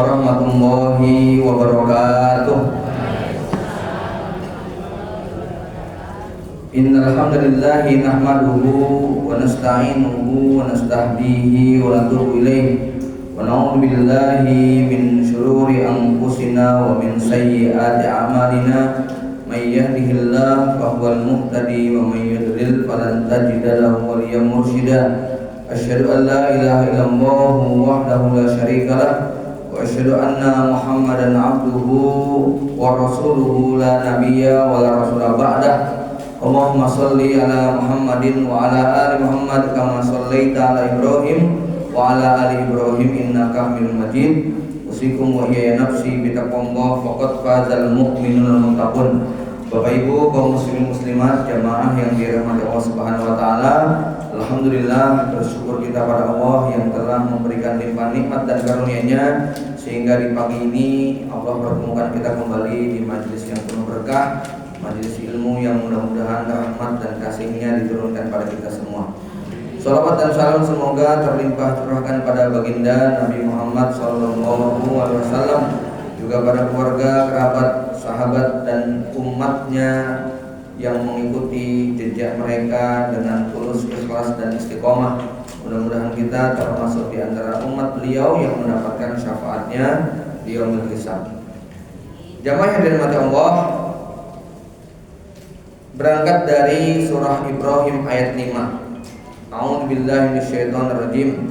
warahmatullahi wabarakatuh. Innal hamdalillahi nahmaduhu wa nasta'inuhu wa nastahdihi wa natubu ilayhi wa na'udzu billahi min shururi anfusina wa min sayyiati a'malina. May yahdihillahu fahuwal muhtadi wa may yudlil falan tajida lahu waliyyan mursyida. Asyhadu an la ilaha illallah wahdahu la syarika lah wa asyhadu anna Muhammadan abduhu wa rasuluhu la nabiyya wa la rasula ba'dah. Allahumma shalli ala Muhammadin wa ala ali Muhammad kama shallaita ala Ibrahim wa ala ali Ibrahim innaka Hamidum Majid. Usikum wa iyaya nafsi bitaqwallah faqad fazal mu'minun muttaqun. Bapak Ibu kaum muslimin muslimat jamaah yang dirahmati Allah Subhanahu wa taala, alhamdulillah bersyukur kita pada Allah yang telah memberikan limpahan nikmat dan karunia-Nya sehingga di pagi ini Allah pertemukan kita kembali di majelis yang penuh berkah, majelis ilmu yang mudah-mudahan rahmat dan kasih-Nya diturunkan pada kita semua. Salawat dan salam semoga terlimpah curahkan pada baginda Nabi Muhammad SAW, juga pada keluarga, kerabat, sahabat dan umatnya yang mengikuti jejak mereka dengan tulus, ikhlas dan istiqomah. Mudah-mudahan kita termasuk di antara umat beliau yang mendapatkan syafaatnya di yaumil hisab. Jamaah yang dirahmati Allah, berangkat dari surah Ibrahim ayat 5. A'udzu billahi minasyaitonir rajim.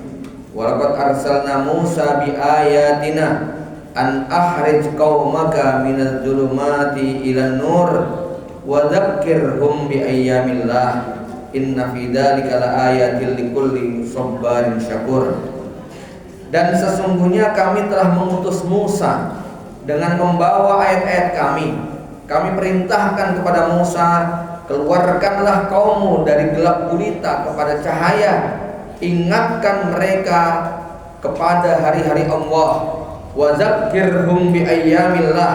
Wa laqad arsalna Musa bi ayatina an akhrij qaumaka minadh dhulumati ilan nur wa dzakkirhum bi ayyamillah inna fi dzalika laayatil likulli sabarin syakur. Dan sesungguhnya kami telah mengutus Musa dengan membawa ayat-ayat kami. Kami perintahkan kepada Musa, keluarkanlah kaummu dari gelap gulita kepada cahaya, ingatkan mereka kepada hari-hari Allah. Wa dzakkirhum bi ayyamillah,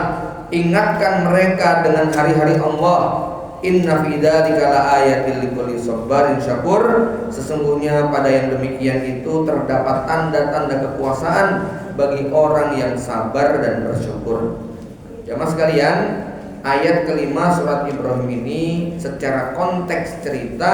ingatkan mereka dengan hari-hari Allah. Inna fi dzalika laayatil likulli sabarin syakur. Sesungguhnya pada yang demikian itu terdapat tanda-tanda kekuasaan bagi orang yang sabar dan bersyukur. Jamaah sekalian, ayat kelima surat Ibrahim ini secara konteks cerita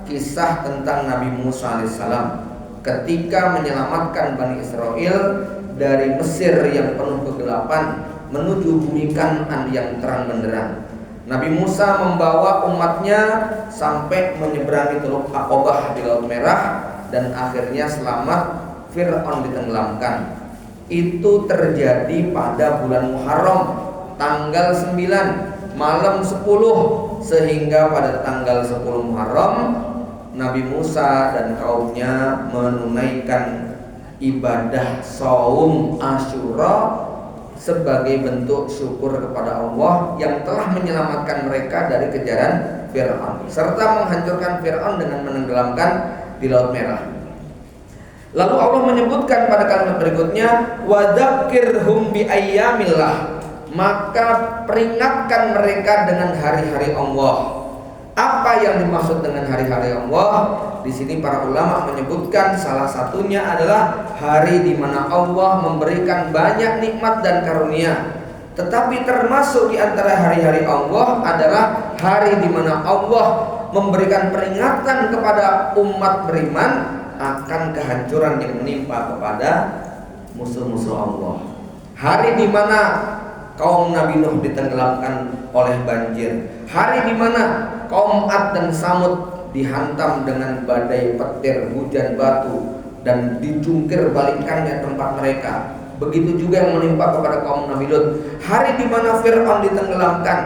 kisah tentang Nabi Musa alaihissalam ketika menyelamatkan Bani Israel dari Mesir yang penuh kegelapan menuju bumi Kan'an yang terang benderang. Nabi Musa membawa umatnya sampai menyeberangi Teluk Aqabah di Laut Merah dan akhirnya selamat, Fir'aun ditenggelamkan. Itu terjadi pada bulan Muharram, tanggal 9, malam 10, sehingga pada tanggal 10 Muharram Nabi Musa dan kaumnya menunaikan ibadah saum Asyura sebagai bentuk syukur kepada Allah yang telah menyelamatkan mereka dari kejaran Fir'aun serta menghancurkan Fir'aun dengan menenggelamkan di Laut Merah. Lalu Allah menyebutkan pada kalimat berikutnya, wa dzakkirhum bi ayyamillah, maka peringatkan mereka dengan hari-hari Allah. Apa yang dimaksud dengan hari-hari Allah? Di sini para ulama menyebutkan salah satunya adalah hari di mana Allah memberikan banyak nikmat dan karunia. Tetapi termasuk di antara hari-hari Allah adalah hari di mana Allah memberikan peringatan kepada umat beriman akan kehancuran yang menimpa kepada musuh-musuh Allah. Hari di mana kaum Nabi Nuh ditenggelamkan oleh banjir. Hari di mana kaum Ad dan Samud dihantam dengan badai petir, hujan batu, dan dijungkir balikannya tempat mereka. Begitu juga yang menimpa kepada kaum Nabi Lut. Hari di mana Fir'aun ditenggelamkan.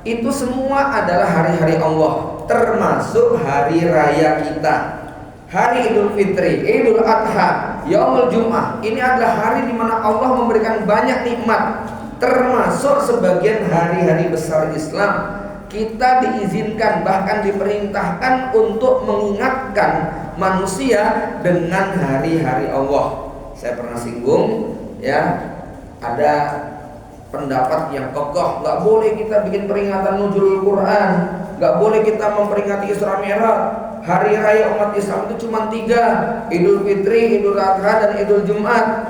Itu semua adalah hari-hari Allah, termasuk hari raya kita. Hari Idul Fitri, Idul Adha, Yaumul Jum'ah. Ini adalah hari di mana Allah memberikan banyak nikmat, termasuk sebagian hari-hari besar Islam. Kita diizinkan bahkan diperintahkan untuk mengingatkan manusia dengan hari-hari Allah. Saya pernah singgung ya, ada pendapat yang kokoh, nggak boleh kita bikin peringatan nuzulul Quran, nggak boleh kita memperingati Isra Mi'raj. Hari raya umat Islam itu cuma 3, Idul Fitri, Idul Adha, dan Idul Jumat.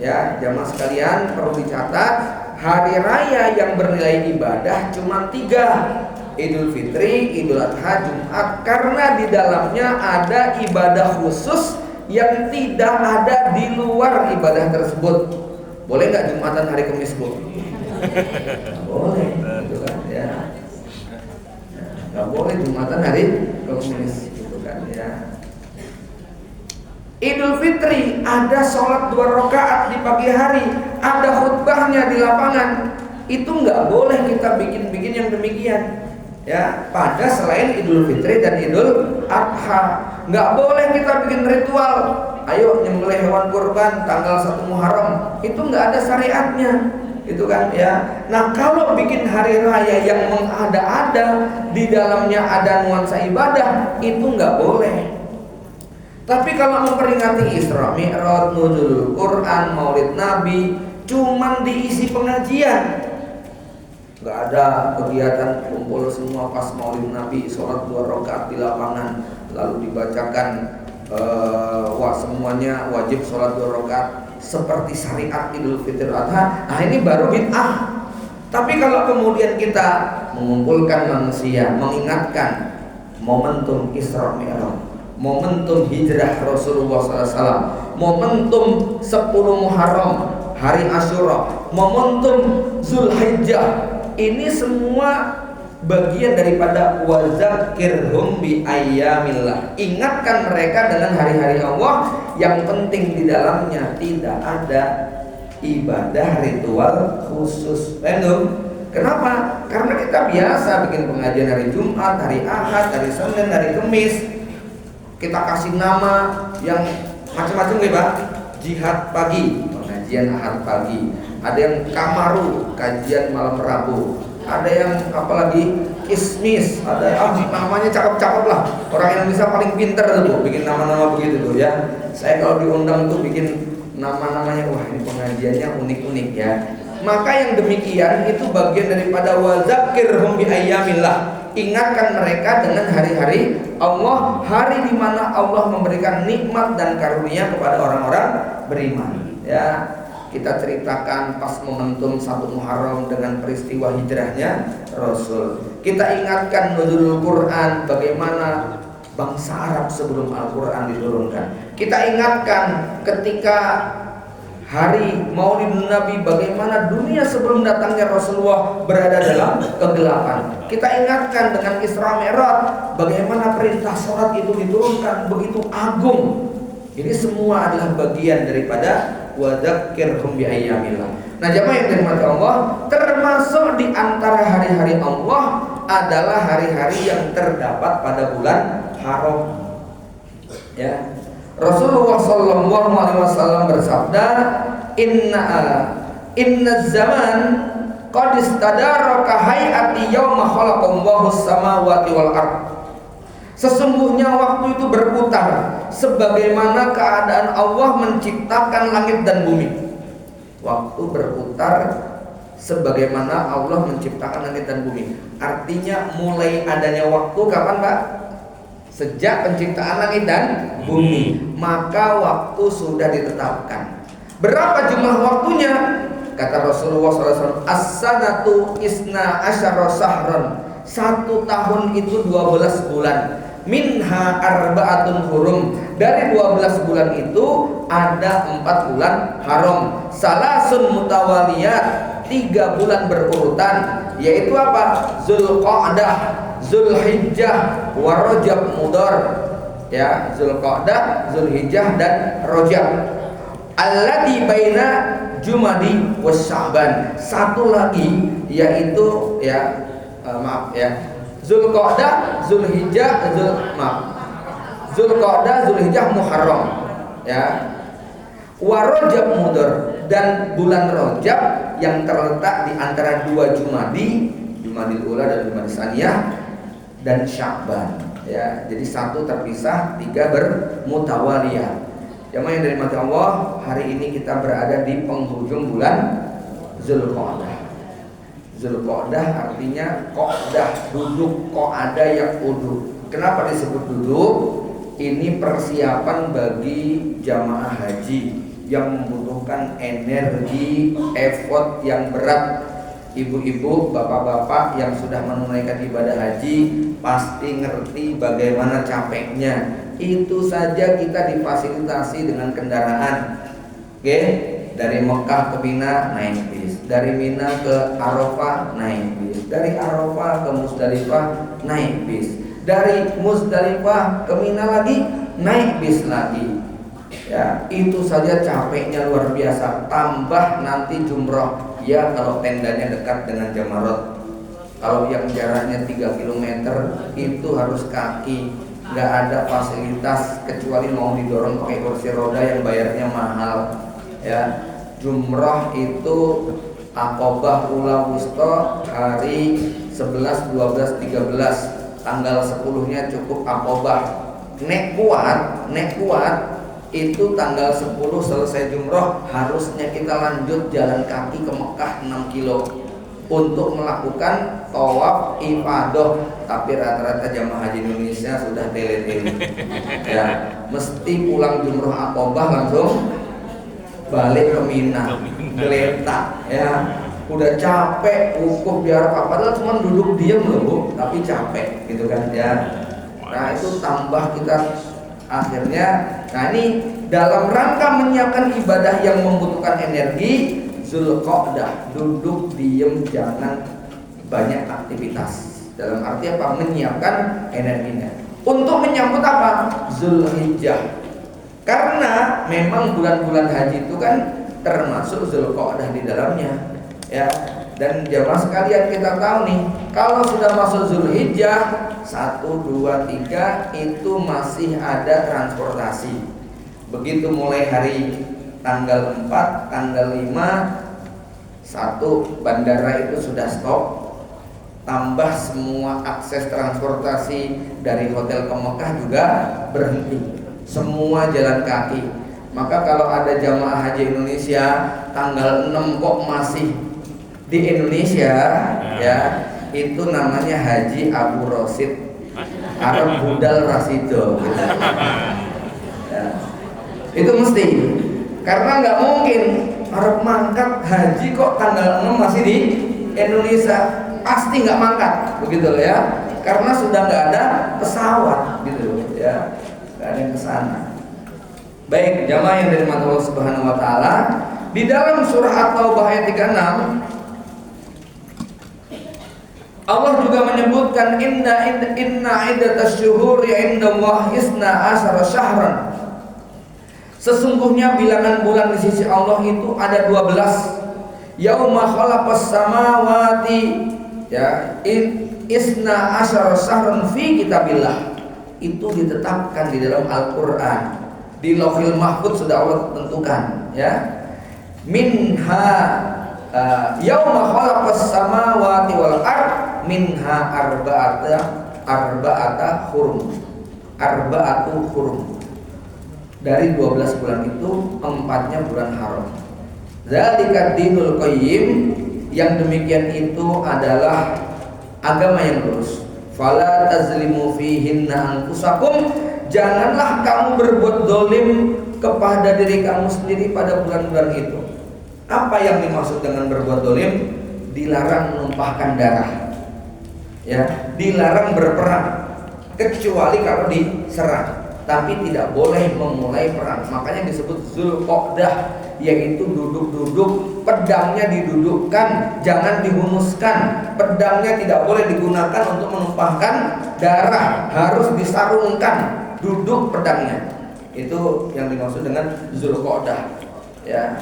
Ya, jamaah sekalian perlu dicatat, hari raya yang bernilai ibadah cuma 3. Idul Fitri, Idul Adha, Jumat, karena di dalamnya ada ibadah khusus yang tidak ada di luar ibadah tersebut. Boleh nggak Jumatan hari Kamis, Bu? Boleh, gitu kan ya. Nggak boleh Jumatan hari Kamis, gitu kan ya. Idul Fitri ada sholat 2 rakaat di pagi hari, ada khutbahnya di lapangan. Itu nggak boleh kita bikin-bikin yang demikian. Ya, pada selain Idul Fitri dan Idul Adha, nggak boleh kita bikin ritual. Ayo nyembelih hewan kurban tanggal 1 Muharram, itu nggak ada syariatnya, itu kan ya. Nah, kalau bikin hari raya yang mengada-ada, di dalamnya ada nuansa ibadah, itu nggak boleh. Tapi kalau memperingati Isra Mi'raj, nuzulul Quran, Maulid Nabi, cuman diisi pengajian. Nggak ada kegiatan kumpul semua pas Maulid Nabi, sholat 2 rakaat di lapangan, lalu dibacakan wah semuanya wajib sholat 2 rakaat seperti syariat Idul Fitri Adha. Nah, ini baru bid'ah. Tapi kalau kemudian kita mengumpulkan manusia, mengingatkan momentum Isra Mi'raj, momentum hijrah Rasulullah SAW, momentum 10 Muharram, hari Asyura, momentum Zulhijjah, ini semua bagian daripada wazakirhum bi ayyamillah. Ingatkan mereka dengan hari-hari Allah yang penting di dalamnya tidak ada ibadah ritual khusus. Kenapa? Karena kita biasa bikin pengajian hari Jumat, hari Ahad, hari Senin, hari Kamis. Kita kasih nama yang macam-macam ya Pak. Jihad pagi, pengajian Ahad pagi. Ada yang Kamaru, kajian malam Rabu. Ada yang apalagi Kismis, ada namanya cakep-cakep lah. Orang Indonesia paling pinter tuh bikin nama-nama begitu tuh ya. Saya kalau diundang tuh bikin nama-namanya, wah ini pengajiannya unik-unik ya. Maka yang demikian itu bagian daripada wazakirhum bi ayyamillah. Ingatkan mereka dengan hari-hari Allah, hari di mana Allah memberikan nikmat dan karunia kepada orang-orang beriman. Ya, kita ceritakan pas momentum 1 Muharram dengan peristiwa hijrahnya Rasul. Kita ingatkan nuzulul Quran, bagaimana bangsa Arab sebelum Al-Quran diturunkan. Kita ingatkan ketika hari Maulid Nabi, bagaimana dunia sebelum datangnya Rasulullah berada dalam kegelapan. Kita ingatkan dengan Isra Mi'raj, bagaimana perintah sholat itu diturunkan begitu agung. Ini semua adalah bagian daripada wadzakirhum bi ayyamillah. Nah, jemaah yang dirahmati Allah, termasuk di antara hari-hari Allah adalah hari-hari yang terdapat pada bulan haram. Ya. Rasulullah sallallahu alaihi wasallam bersabda, inna zaman qad istadaraka hayati yauma khalaqallahu samawati wal ard. Sesungguhnya waktu itu berputar sebagaimana keadaan Allah menciptakan langit dan bumi. Waktu berputar sebagaimana Allah menciptakan langit dan bumi. Artinya mulai adanya waktu kapan, Pak? Sejak penciptaan langit dan bumi, maka waktu sudah ditetapkan. Berapa jumlah waktunya? Kata Rasulullah SAW, as-sanatu isna asyara sahran. 1 tahun itu 12 bulan. Minha arba'atun hurum. Dari 12 bulan itu ada 4 bulan haram. Salasun mutawaliyat, 3 bulan berurutan, yaitu apa? Zulqa'dah, Zulhijjah, wa Rajab Mudhar. Ya, Zulqa'dah, Zulhijjah dan Rajab. Alladzi baina Jumadi was Sya'ban. Satu lagi yaitu ya Zulqa'dah, Zulhijjah, Zulqa'dah, Zulhijjah, Muharram. Ya. Wa Rajab Mudhar, dan bulan Rajab yang terletak di antara 2 Jumadi, Jumadil Ula dan Jumadil Tsaniyah, dan Sya'ban. Ya, jadi 1 terpisah, 3 bermutawaliyah. Jemaah yang dirahmati Allah, hari ini kita berada di penghujung bulan Zulqa'dah. Zulqa'dah artinya qa'dah, duduk, qa'ada yaqudu. Kenapa disebut duduk? Ini persiapan bagi jamaah haji yang membutuhkan energi, effort yang berat. Ibu-ibu, bapak-bapak yang sudah menunaikan ibadah haji pasti ngerti bagaimana capeknya. Itu saja kita difasilitasi dengan kendaraan. Oke, dari Mekah ke Mina naik bis, dari Mina ke Arafah naik bis, dari Arafah ke Musdalifah naik bis, dari Musdalifah ke Mina lagi naik bis lagi. Ya, itu saja capeknya luar biasa. Tambah nanti jumroh. Ya, kalau tendanya dekat dengan Jamarot. Kalau yang jaraknya 3 km itu harus kaki. Nggak ada fasilitas kecuali mau didorong pakai kursi roda yang bayarnya mahal. Ya, jumroh itu Aqobah Ula Wusta hari 11, 12, 13. Tanggal 10-nya cukup Aqobah. Nek kuat itu tanggal 10 selesai jumroh, harusnya kita lanjut jalan kaki ke Mekah 6 kilo untuk melakukan tawaf ifadah. Tapi rata-rata jamaah haji Indonesia sudah tele-tele. Ya, mesti pulang jumroh Aqobah langsung balik ke Mina, geletak ya. Udah capek, wukuf biar apa, padahal cuma duduk diam loh Bu, tapi capek gitu kan ya. Nah, itu tambah kita akhirnya. Nah, ini dalam rangka menyiapkan ibadah yang membutuhkan energi, Zulqa'dah, duduk diem, jangan banyak aktivitas. Dalam arti apa? Menyiapkan energinya. Untuk menyambut apa? Zulhijjah. Karena memang bulan-bulan haji itu kan termasuk Zulqa'dah di dalamnya, ya. Dan jamaah sekalian, kita tahu nih, kalau sudah masuk Zulhijjah 1, 2, 3 itu masih ada transportasi. Begitu mulai hari tanggal 4, tanggal 5, 1 bandara itu sudah stop. Tambah semua akses transportasi dari hotel ke Mekah juga berhenti. Semua jalan kaki. Maka kalau ada jamaah haji Indonesia tanggal 6 kok masih di Indonesia, ya, itu namanya Haji Abu Rosid Arab Budal Rasido gitu. Ya. Itu mesti, karena nggak mungkin Arab mangkat haji kok tanggal 6 masih di Indonesia, pasti nggak mangkat begitu loh ya, karena sudah nggak ada pesawat gitu ya, nggak ada yang kesana. Baik, jamaah yang dirahmati Allah Subhanahu Wa Taala, di dalam surah At-Taubah ayat 36 Allah juga menyebutkan inna iddatasy syuhuri indallahi isna asyara syahran. Sesungguhnya bilangan bulan di sisi Allah itu ada 12. Yauma khalaqas samawati, ya, isna asyara syahran fi kitabillah. Itu ditetapkan di dalam Al-Qur'an. Di Lauhil Mahfuz sudah Allah tentukan, ya. Minha yauma khalaqas samawati wal ard minha arba'atu hurum. Dari 12 bulan itu 4-nya bulan haram. Dzalika dinul qayyim, yang demikian itu adalah agama yang lurus. Fala tazlimu fihinna anfusakum, janganlah kamu berbuat dolim kepada diri kamu sendiri pada bulan-bulan itu. Apa yang dimaksud dengan berbuat dolim? Dilarang menumpahkan darah, ya, dilarang berperang kecuali kalau diserang, tapi tidak boleh memulai perang. Makanya disebut Zulqa'dah, yaitu duduk-duduk, pedangnya didudukkan, jangan dihunuskan. Pedangnya tidak boleh digunakan untuk menumpahkan darah, harus disarungkan, duduk pedangnya. Itu yang dimaksud dengan Zulqa'dah, ya.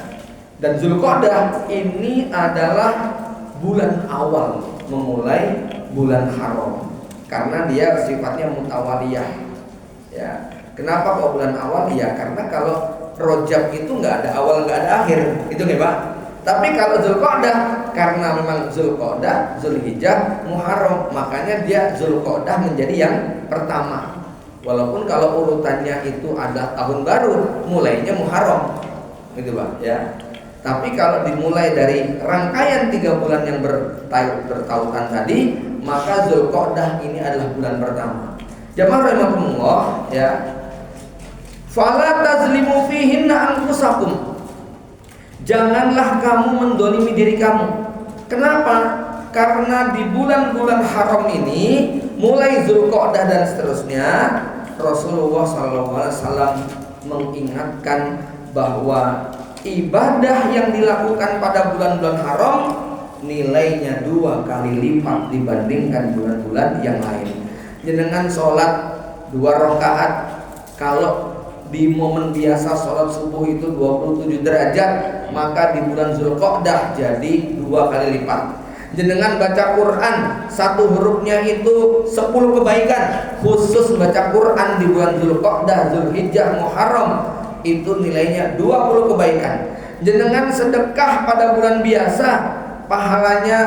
Dan Zulqa'dah ini adalah bulan awal memulai bulan haram, karena dia sifatnya mutawaliyah, ya. Kenapa kok bulan awal? Ya karena kalau Rajab itu nggak ada awal nggak ada akhir, itu nih Pak. Tapi kalau Zulqa'dah, karena memang Zulqa'dah, Zulhijjah, Muharram, makanya dia Zulqa'dah menjadi yang pertama. Walaupun kalau urutannya itu ada tahun baru, mulainya Muharram, gitu Pak, ya. Tapi kalau dimulai dari rangkaian 3 bulan yang bertautan tadi, maka Zulqa'dah ini adalah bulan pertama. Jamaah rahimakumullah, ya. Fala tazlimu fihinna anfusakum, janganlah kamu mendolimi diri kamu. Kenapa? Karena di bulan-bulan haram ini, mulai Zulqa'dah dan seterusnya, Rasulullah SAW mengingatkan bahwa ibadah yang dilakukan pada bulan-bulan haram nilainya 2 kali lipat dibandingkan bulan-bulan yang lain. Jenengan sholat 2 rakaat, kalau di momen biasa sholat subuh itu 27 derajat, maka di bulan Zulqa'dah jadi 2 kali lipat. Jenengan baca Quran, 1 hurufnya itu 10 kebaikan. Khusus baca Quran di bulan Zulqa'dah, Zulhijjah, Muharram, itu nilainya 20 kebaikan. Jenengan sedekah pada bulan biasa, pahalanya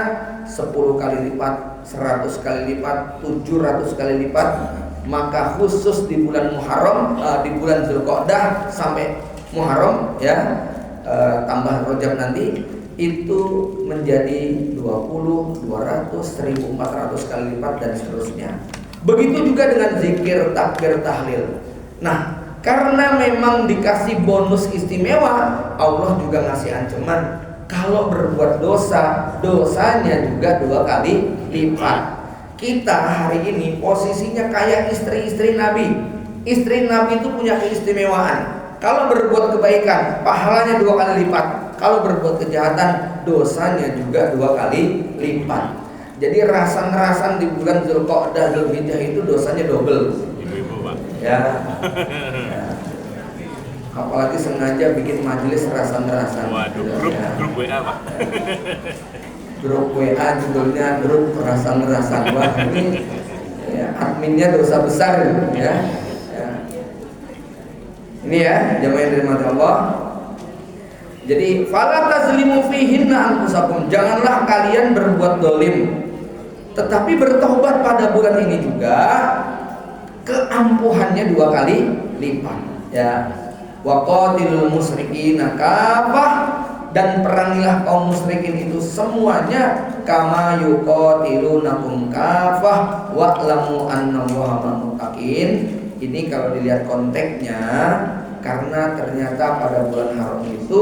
10 kali lipat, 100 kali lipat, 700 kali lipat. Maka khusus di bulan Muharram, di bulan Zulqa'dah sampai Muharram ya, tambah Rajab nanti, itu menjadi 20, 200, 1400 kali lipat dan seterusnya. Begitu juga dengan zikir, takbir, tahlil. Nah, karena memang dikasih bonus istimewa, Allah juga ngasih ancaman, kalau berbuat dosa, dosanya juga 2 kali lipat. Kita hari ini posisinya kayak istri-istri Nabi. Istri Nabi itu punya keistimewaan. Kalau berbuat kebaikan, pahalanya 2 kali lipat. Kalau berbuat kejahatan, dosanya juga 2 kali lipat. Jadi rasan-rasan di bulan Zulqa'dah, Zulhijjah itu dosanya double. Ya. Apalagi sengaja bikin majelis rasan-rasan. Waduh, grup WA Pak. Grup WA judulnya grup rasan-rasan. Wah, ini ya, adminnya dosa besar ya. Ini ya, jamaah yang dirahmati Allah. Jadi fala tazlimu fihinna anfusakum, janganlah kalian berbuat dolim, tetapi bertobat pada bulan ini juga keampuhannya 2 kali lipat ya. Wa qatilul musyrikina kafah, dan perangilah kaum musyrikin itu semuanya, kama yuqatilunakum kafah wa'lamu annallaha ma'al muttaqin. Ini kalau dilihat konteksnya, karena ternyata pada bulan haram itu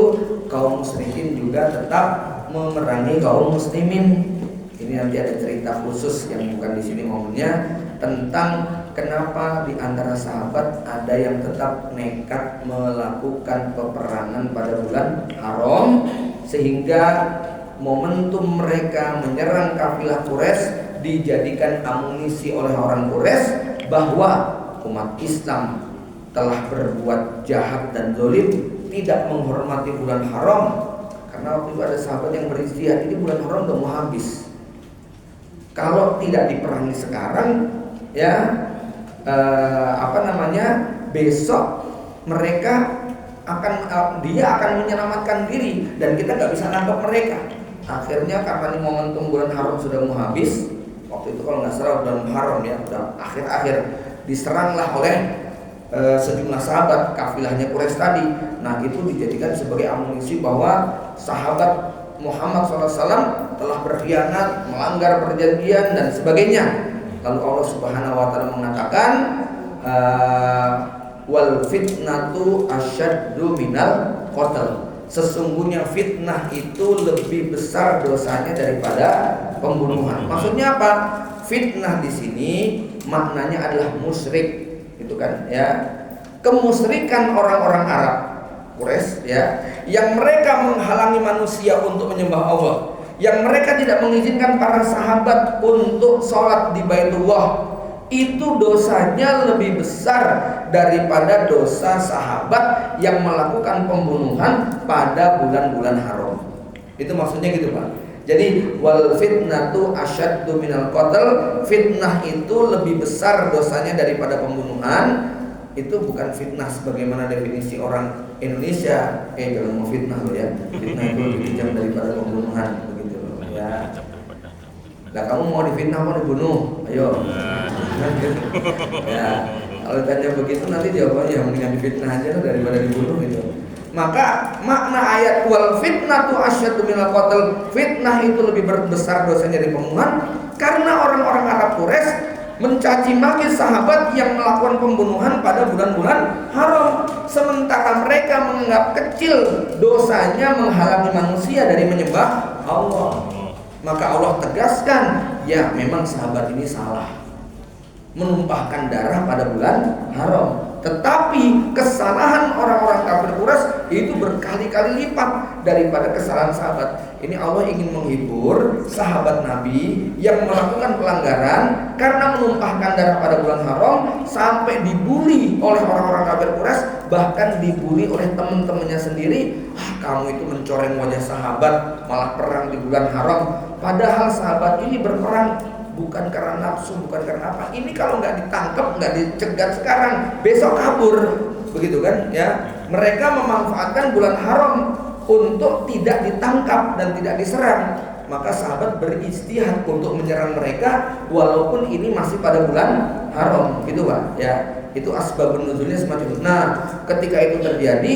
kaum musyrikin juga tetap memerangi kaum muslimin. Ini nanti ada cerita khusus yang bukan di sini momennya, tentang kenapa di antara sahabat ada yang tetap nekat melakukan peperangan pada bulan haram, sehingga momentum mereka menyerang kafilah Quraisy dijadikan amunisi oleh orang Quraisy bahwa umat Islam telah berbuat jahat dan zalim, tidak menghormati bulan haram. Karena waktu itu ada sahabat yang beristihad, ini bulan haram udah mau habis, kalau tidak diperangi sekarang ya besok mereka dia akan menyelamatkan diri dan kita nggak bisa nangkap mereka. Akhirnya karena ini momentum bulan haram sudah mau habis, waktu itu kalau nggak salah bulan haram ya, udah akhir-akhir, diseranglah oleh sejumlah sahabat kafilahnya Quraisy tadi. Nah, itu dijadikan sebagai amunisi bahwa sahabat Muhammad SAW telah berkhianat, melanggar perjanjian dan sebagainya. Lalu Allah Subhanahu wa taala mengatakan wal fitnatu asyaddu minal qatl. Sesungguhnya fitnah itu lebih besar dosanya daripada pembunuhan. Maksudnya apa? Fitnah di sini maknanya adalah musyrik, itu kan ya. Kemusyrikan orang-orang Arab Quraisy ya, yang mereka menghalangi manusia untuk menyembah Allah, yang mereka tidak mengizinkan para sahabat untuk sholat di Baitullah, itu dosanya lebih besar daripada dosa sahabat yang melakukan pembunuhan pada bulan-bulan haram. Itu maksudnya gitu Pak. Jadi wal fitnatu asyaddu minal qatl, fitnah itu lebih besar dosanya daripada pembunuhan. Itu bukan fitnah sebagaimana definisi orang Indonesia. Jangan mau fitnah loh ya. Fitnah itu lebih kejam daripada pembunuhan, begitu loh ya. Lah kamu mau difitnah mau dibunuh? Ayo. Ya, kalau tanya begitu nanti jawabannya mendingan difitnah aja daripada dibunuh gitu. Maka makna ayat wal fitnatu asyaddu minal qatl, fitnah itu lebih besar dosanya dari pembunuhan, karena orang-orang Arab Quraisy mencaci maki sahabat yang melakukan pembunuhan pada bulan-bulan haram, sementara mereka menganggap kecil dosanya menghalangi manusia dari menyembah Allah. Maka Allah tegaskan, ya memang sahabat ini salah menumpahkan darah pada bulan haram, tetapi kesalahan orang-orang kafir Quraisy itu berkali-kali lipat daripada kesalahan sahabat. Ini Allah ingin menghibur sahabat Nabi yang melakukan pelanggaran karena menumpahkan darah pada bulan haram, sampai dibully oleh orang-orang kafir Quraisy, bahkan dibully oleh teman-temannya sendiri. Kamu itu mencoreng wajah sahabat, malah perang di bulan haram. Padahal sahabat ini berperang bukan karena nafsu, bukan karena apa. Ini kalau nggak ditangkap, nggak dicegat sekarang, besok kabur, begitu kan? Ya, mereka memanfaatkan bulan haram untuk tidak ditangkap dan tidak diserang. Maka sahabat berijtihad untuk menyerang mereka walaupun ini masih pada bulan haram, gitu Pak. Ya, itu asbabun nuzulnya semacam itu. Nah, ketika itu terjadi,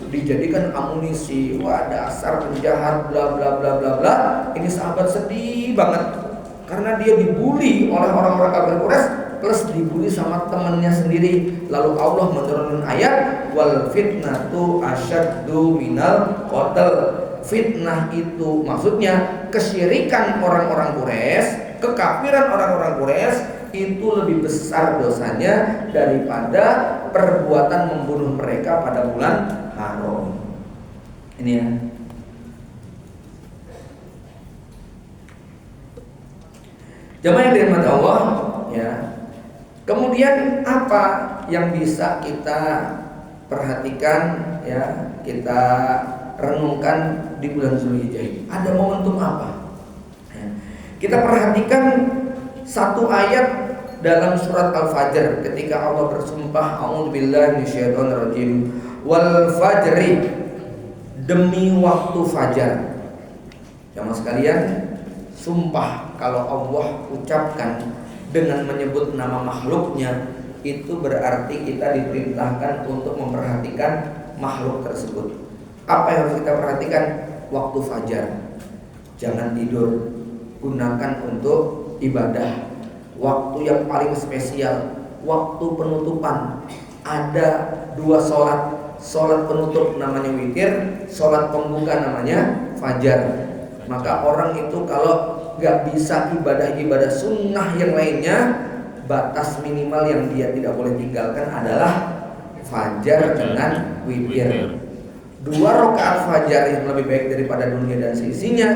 dijadikan amunisi, wah dasar penjahat, bla bla bla bla bla. Ini sahabat sedih banget karena dia dibully oleh orang-orang kafir Quraisy plus dibully sama temannya sendiri. Lalu Allah menurunkan ayat, wal fitnatu asyaddu minal qatl. Fitnah itu maksudnya kesyirikan orang-orang Quraisy, kekafiran orang-orang Quraisy itu lebih besar dosanya daripada perbuatan membunuh mereka pada bulan haram. Ini ya. Jamaah yang dirahmati Allah, ya. Kemudian apa yang bisa kita perhatikan, ya, kita renungkan di bulan Zulhijjah ini? Ada momentum apa? Ya. Kita perhatikan satu ayat dalam surat Al-Fajr ketika Allah bersumpah, a'udzubillahi minasyaitonirrajim, wal fajri, demi waktu fajar. Jamaah sekalian, sumpah kalau Allah ucapkan dengan menyebut nama makhluknya, itu berarti kita diperintahkan untuk memperhatikan makhluk tersebut. Apa yang harus kita perhatikan? Waktu fajar, jangan tidur, gunakan untuk ibadah. Waktu yang paling spesial, waktu penutupan. Ada dua sholat, sholat penutup namanya witir, sholat pembuka namanya fajar. Maka orang itu kalau gak bisa ibadah-ibadah sunnah yang lainnya, batas minimal yang dia tidak boleh tinggalkan adalah fajar dengan witir. 2 rakaat fajar yang lebih baik daripada dunia dan seisinya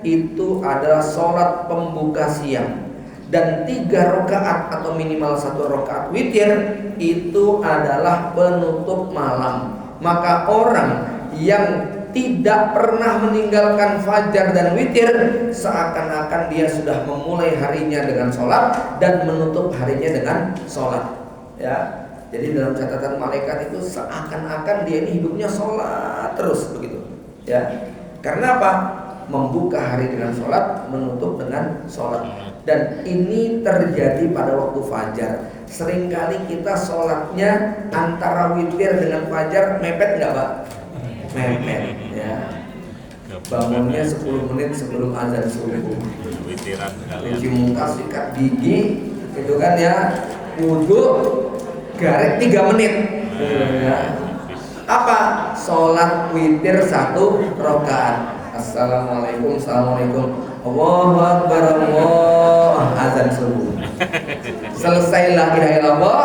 itu adalah sholat pembuka siang, dan 3 rakaat atau minimal 1 rakaat witir itu adalah penutup malam. Maka orang yang tidak pernah meninggalkan fajar dan witir, seakan-akan dia sudah memulai harinya dengan sholat dan menutup harinya dengan sholat. Ya, jadi dalam catatan malaikat itu seakan-akan dia ini hidupnya sholat terus begitu. Ya, karena apa? Membuka hari dengan sholat, menutup dengan sholat. Dan ini terjadi pada waktu fajar. Seringkali kita sholatnya antara witir dengan fajar mepet nggak Pak? Mepet, ya. Bangunnya 10 menit sebelum azan subuh. Cuci muka, sikat gigi, itu kan ya. Wudhu, garek 3 menit. Ya. Apa? Sholat witir 1 rakaat. Assalamualaikum, assalamualaikum, Allahu Akbar, Allah, azan subuh. Selesai la ilaha illallah,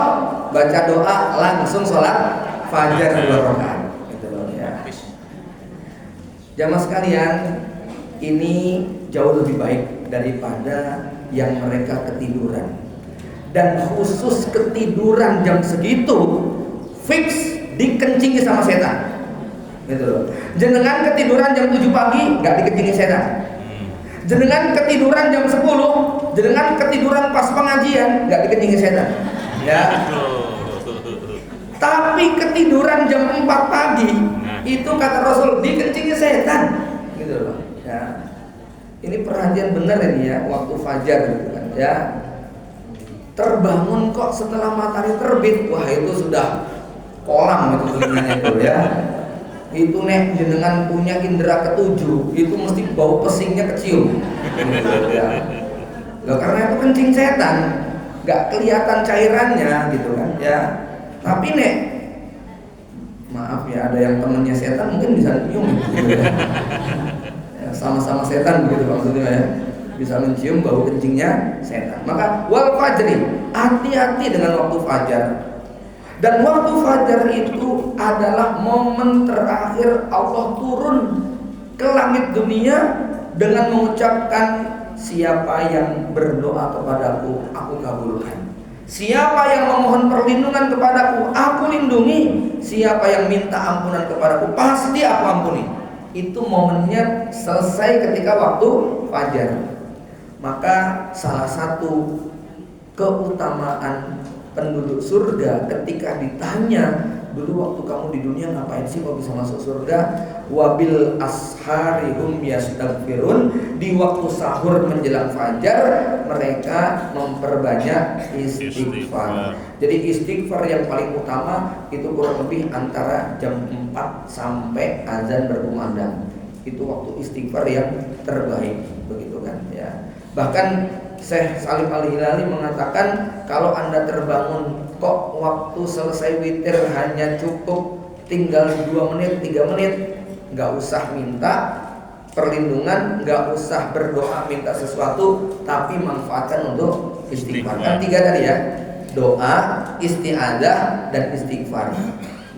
baca doa, langsung sholat fajar 2 rakaat. Jamaah sekalian, ini jauh lebih baik daripada yang mereka ketiduran. Dan khusus ketiduran jam segitu fix dikencingi sama setan. Gitu loh. Jenengan ketiduran jam 7 pagi nggak dikencingi setan. Jenengan ketiduran jam 10, jenengan ketiduran pas pengajian nggak dikencingi setan. Ya. Tapi ketiduran jam 4 pagi itu kata Rasul dikencingi setan, gitu loh. Ya, ini perhatian benar ini ya, waktu fajar gitu kan. Ya, terbangun kok setelah matahari terbit, wah itu sudah kolam itu telinganya itu ya. Itu nih jenengan punya indera ketujuh, itu mesti bau pesingnya kecium. Gitu, ya. Loh, karena itu kencing setan. nggak kelihatan cairannya gitu kan ya. Tapi nek maaf ya, ada yang temennya setan mungkin bisa nyium gitu ya. Ya, sama-sama setan begitu maksudnya ya, bisa mencium bau kencingnya setan. Maka wal fajri, hati-hati dengan waktu fajar. Dan waktu fajar itu adalah momen terakhir Allah turun ke langit dunia dengan mengucapkan, siapa yang berdoa kepadaku, aku kabulkan. Siapa yang memohon perlindungan kepadaku, aku lindungi. Siapa yang minta ampunan kepadaku, pasti aku ampuni. Itu momennya selesai ketika waktu fajar. Maka salah satu keutamaan penduduk surga ketika ditanya, dulu waktu kamu di dunia ngapain sih kok bisa masuk surga? Wabil asharihum yastaghfirun, di waktu sahur menjelang fajar mereka memperbanyak istighfar. Jadi istighfar yang paling utama itu kurang lebih antara jam 4 sampai azan berkumandang. Itu waktu istighfar yang terbaik, begitu kan ya. Bahkan Syekh Salim Al-Hilali mengatakan, kalau Anda terbangun kok waktu selesai witir hanya cukup tinggal 2 menit, 3 menit, nggak usah minta perlindungan, nggak usah berdoa minta sesuatu, tapi manfaatkan untuk istighfar. Kan 3 tadi ya, doa, isti'adzah, dan istighfar.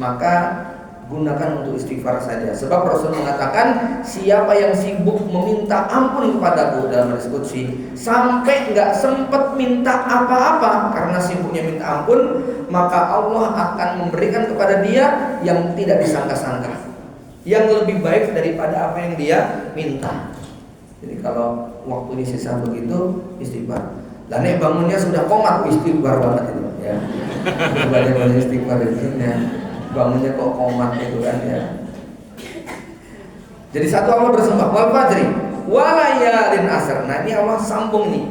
Maka gunakan untuk istighfar saja. Sebab Rasul mengatakan, siapa yang sibuk meminta ampun kepadaku dalam hadis qudsi sampai nggak sempet minta apa-apa karena sibuknya minta ampun, maka Allah akan memberikan kepada dia yang tidak disangka-sangka, yang lebih baik daripada apa yang dia minta. Jadi kalau waktu ini sisa begitu, istighfar. Lah nek bangunnya sudah komat, istighfar banget itu ya. Banyak istighfar itu ya. Bangunnya kok komat itu kan ya. Jadi satu Allah bersumpah, wal fajri walayalin asr. Nah ini Allah sambung nih,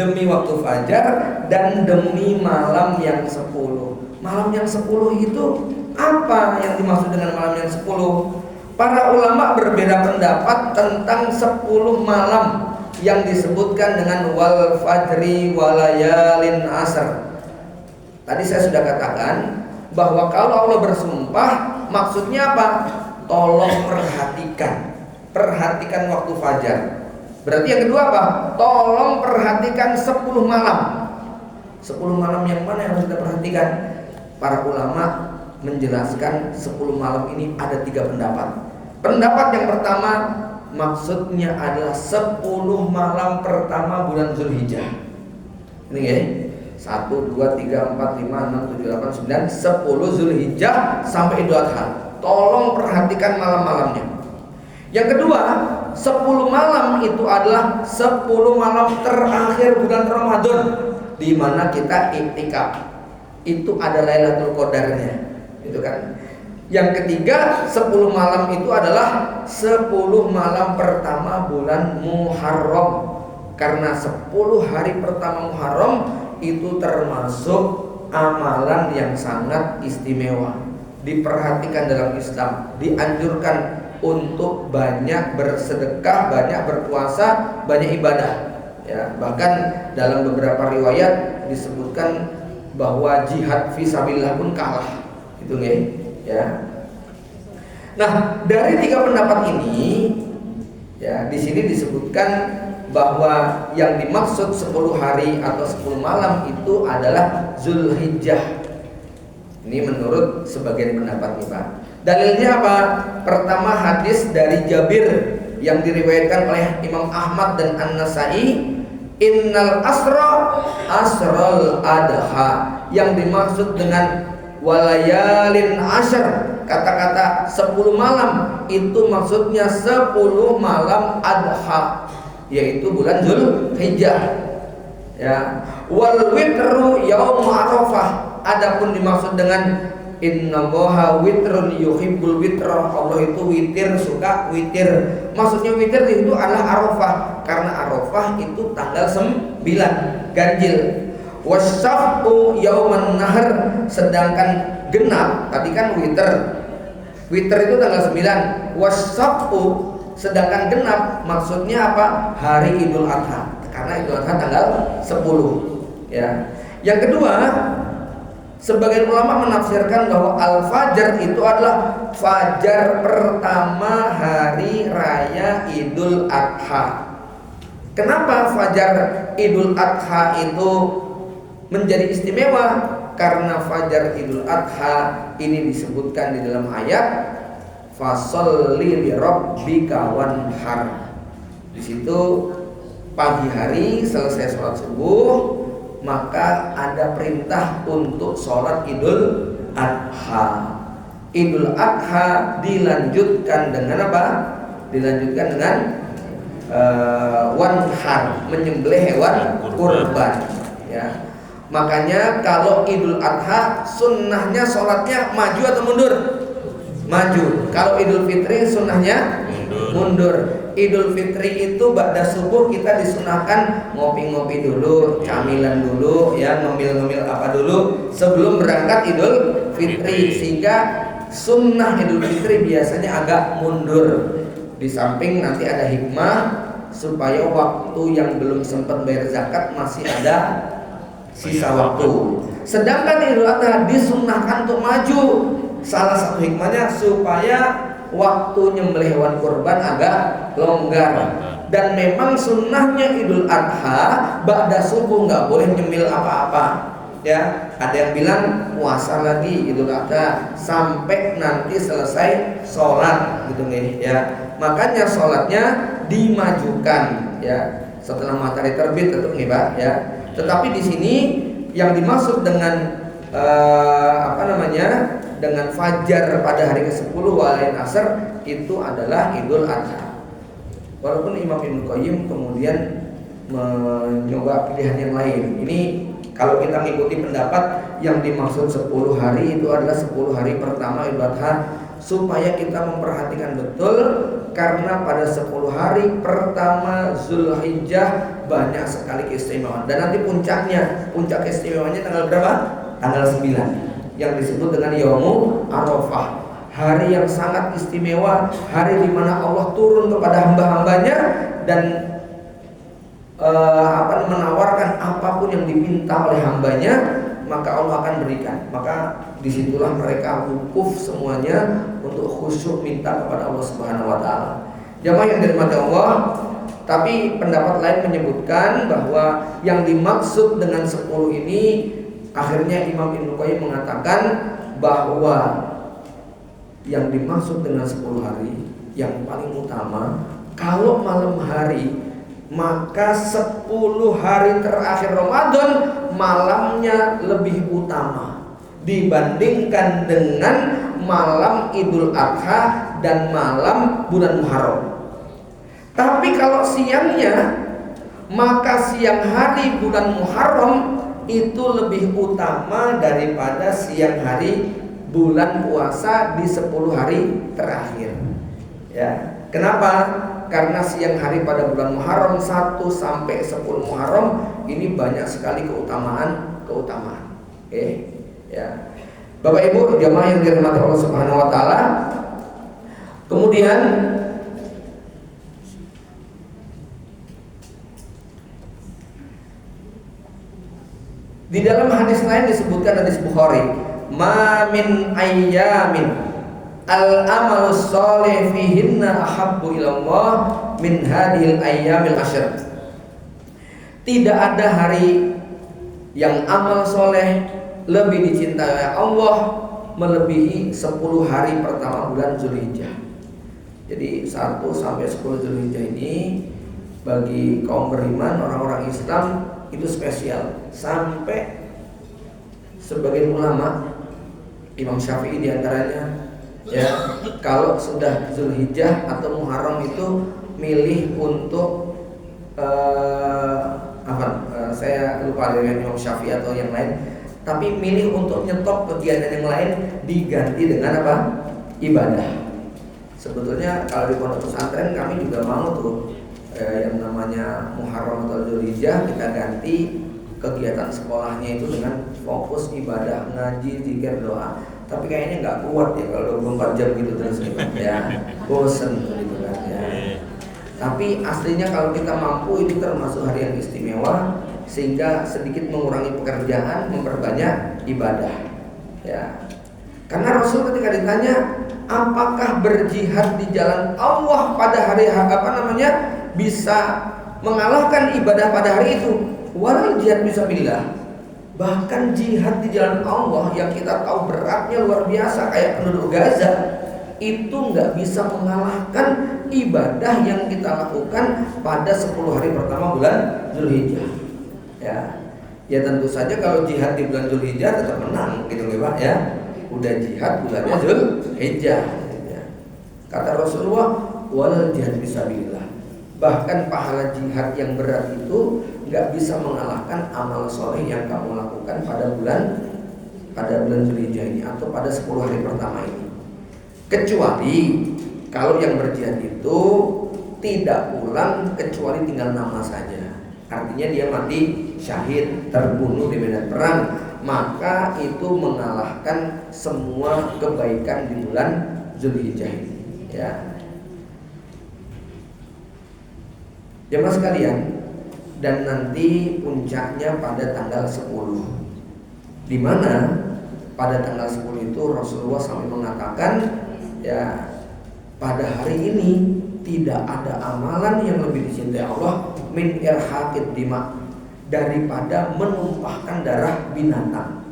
demi waktu fajar dan demi malam yang 10. Malam yang 10 itu apa yang dimaksud dengan malam yang 10? Para ulama berbeda pendapat tentang 10 malam yang disebutkan dengan wal fajri walayalin asr. Tadi saya sudah katakan bahwa kalau Allah bersumpah, maksudnya apa? Tolong perhatikan waktu fajar. Berarti yang kedua apa? Tolong perhatikan 10 malam. 10 malam yang mana yang harus kita perhatikan? Para ulama menjelaskan 10 malam ini ada 3 pendapat. Pendapat yang pertama, maksudnya adalah 10 malam pertama bulan Zulhijjah. Ini ya, 1, 2, 3, 4, 5, 6, 7, 8, 9, 10 Zulhijjah sampai Idul Adha. Tolong perhatikan malam-malamnya. Yang kedua, 10 malam itu adalah 10 malam terakhir bulan Ramadan, di mana kita iktikaf. Itu ada Lailatul Qadarnya, itu kan. Yang ketiga, 10 malam itu adalah 10 malam pertama bulan Muharram. Karena 10 hari pertama Muharram itu termasuk amalan yang sangat istimewa, diperhatikan dalam Islam, dianjurkan untuk banyak bersedekah, banyak berpuasa, banyak ibadah ya. Bahkan dalam beberapa riwayat disebutkan bahwa jihad fisabilillah pun kalah itu ya. Nah, dari 3 pendapat ini ya, di sini disebutkan bahwa yang dimaksud 10 hari atau 10 malam itu adalah Zulhijjah. Ini menurut sebagian pendapat nih Pak. Dalilnya apa? Pertama, hadis dari Jabir yang diriwayatkan oleh Imam Ahmad dan An-Nasai, innal asra asral adha. Yang dimaksud dengan walayalin asyr, kata-kata 10 malam itu maksudnya 10 malam adha, yaitu bulan Zulhijjah ya. Wal witru yaum Arafah. Adapun dimaksud dengan innallaha witrun yuhibbul witra, Allah itu witir, suka witir. Maksudnya witir itu adalah Arafah, karena Arafah itu tanggal 9 ganjil. Wasyaf'u yauman nahr, sedangkan genap tadi kan witir. Witir itu tanggal 9. Wasyaf'u, sedangkan genap maksudnya apa? Hari Idul Adha, karena Idul Adha tanggal 10 ya. Yang kedua, sebagian ulama menafsirkan bahwa al-fajr itu adalah fajar pertama hari raya Idul Adha. Kenapa fajar Idul Adha itu menjadi istimewa? Karena fajar Idul Adha ini disebutkan di dalam ayat fasholli li rabbika wanhar. Di situ pagi hari selesai sholat subuh, maka ada perintah untuk sholat Idul Adha. Idul Adha dilanjutkan dengan apa? Dilanjutkan dengan wanhar, menyembelih hewan kurban. Ya. Makanya kalau Idul Adha sunnahnya sholatnya maju atau mundur? Maju. Kalau Idul Fitri sunnahnya mundur. Idul Fitri itu ba'da subuh kita disunahkan ngopi-ngopi dulu, camilan dulu, ya ngemil-ngemil apa dulu sebelum berangkat Idul Fitri. Sehingga sunnah Idul Fitri biasanya agak mundur. Di samping nanti ada hikmah supaya waktu yang belum sempat bayar zakat masih ada sisa waktu. Sedangkan Idul Adha disunnahkan untuk maju. Salah satu hikmahnya supaya waktu nyembelih hewan kurban agak longgar. Dan memang sunnahnya Idul Adha ba'da subuh nggak boleh nyemil apa-apa. Ya, ada yang bilang puasa lagi Idul Adha sampai nanti selesai sholat gitu nih ya. Makanya sholatnya dimajukan ya setelah matahari terbit tentu nih Pak ya. Tetapi di sini yang dimaksud dengan dengan fajar pada hari ke-10 walain asar itu adalah Idul Adha. Walaupun Imam Ibnu Qayyim kemudian mencoba pilihan yang lain. Ini kalau kita mengikuti pendapat yang dimaksud 10 hari itu adalah 10 hari pertama Idul Adha, supaya kita memperhatikan betul karena pada 10 hari pertama Zulhijjah banyak sekali keistimewaan. Dan nanti puncak keistimewaannya tanggal berapa? Tanggal 9 yang disebut dengan Yaumul Arafah. Hari yang sangat istimewa, hari di mana Allah turun kepada hamba-hambanya dan menawarkan apapun yang diminta oleh hambanya, maka Allah akan berikan. Maka disitulah mereka wukuf semuanya untuk khusyuk minta kepada Allah Subhanahu wa taala. Jamaah yang dirahmati Allah, tapi pendapat lain menyebutkan bahwa yang dimaksud dengan 10 ini, akhirnya Imam Ibnu Qayyim mengatakan bahwa yang dimaksud dengan 10 hari yang paling utama, kalau malam hari maka 10 hari terakhir Ramadan malamnya lebih utama dibandingkan dengan malam Idul Adha dan malam bulan Muharram. Tapi kalau siangnya, maka siang hari bulan Muharram itu lebih utama daripada siang hari bulan puasa di 10 hari terakhir. Ya, kenapa? Karena siang hari pada bulan Muharram 1 sampai 10 Muharram ini banyak sekali keutamaan. Oke, ya. Bapak Ibu jamaah yang dirahmati Allah Subhanahu wa taala. Kemudian di dalam hadis lain disebutkan, hadis Bukhari, ma min ayyamin al-amalus sholih fihinna ahabbu ilallah min hadhil ayyamil ashr. Tidak ada hari yang amal soleh lebih dicintai oleh Allah melebihi 10 hari pertama bulan Zulhijjah. Jadi 1 sampai 10 Zulhijjah ini bagi kaum beriman, orang-orang Islam itu spesial. Sampai sebagian ulama, Imam Syafi'i diantaranya, ya, kalau sudah Zulhijjah atau Muharram itu milih untuk saya lupa dengan Imam Syafi'i atau yang lain, tapi milih untuk nyetop kegiatan yang lain diganti dengan apa? Ibadah. Sebetulnya kalau di pondok pesantren kami juga mau tuh yang namanya Muharram atau Zulhijjah kita ganti kegiatan sekolahnya itu dengan fokus ibadah, ngaji, zikir, doa. Tapi kayaknya nggak kuat ya kalau 24 jam gitu terus ya, bosen gitu kan ya. Tapi aslinya kalau kita mampu itu termasuk hari yang istimewa, sehingga sedikit mengurangi pekerjaan, memperbanyak ibadah. Ya. Karena Rasul ketika ditanya, apakah berjihad di jalan Allah pada hari bisa mengalahkan ibadah pada hari itu? Walau jihad fisabilillah, bahkan jihad di jalan Allah yang kita tahu beratnya luar biasa kayak penduduk Gaza, itu nggak bisa mengalahkan ibadah yang kita lakukan pada 10 hari pertama bulan Zulhijjah. Ya tentu saja kalau jihad di bulan Zulhijjah tetap menang gitu ya Pak ya. Udah jihad bulannya Zulhijjah. Kata Rasulullah, wal jihad fisabilillah. Bahkan pahala jihad yang berat itu nggak bisa mengalahkan amal soleh yang kamu lakukan pada bulan Zulhijjah ini atau pada 10 hari pertama ini. Kecuali kalau yang berjihad itu tidak pulang kecuali tinggal nama saja. Artinya dia mati syahid, terbunuh di medan perang, maka itu mengalahkan semua kebaikan di bulan Zulhijjah ini. Ya. Jemaah sekalian, dan nanti puncaknya pada tanggal 10. Di mana pada tanggal 10 itu Rasulullah sampai mengatakan, ya, pada hari ini tidak ada amalan yang lebih dicintai Allah min irhaqid dima, daripada menumpahkan darah binatang.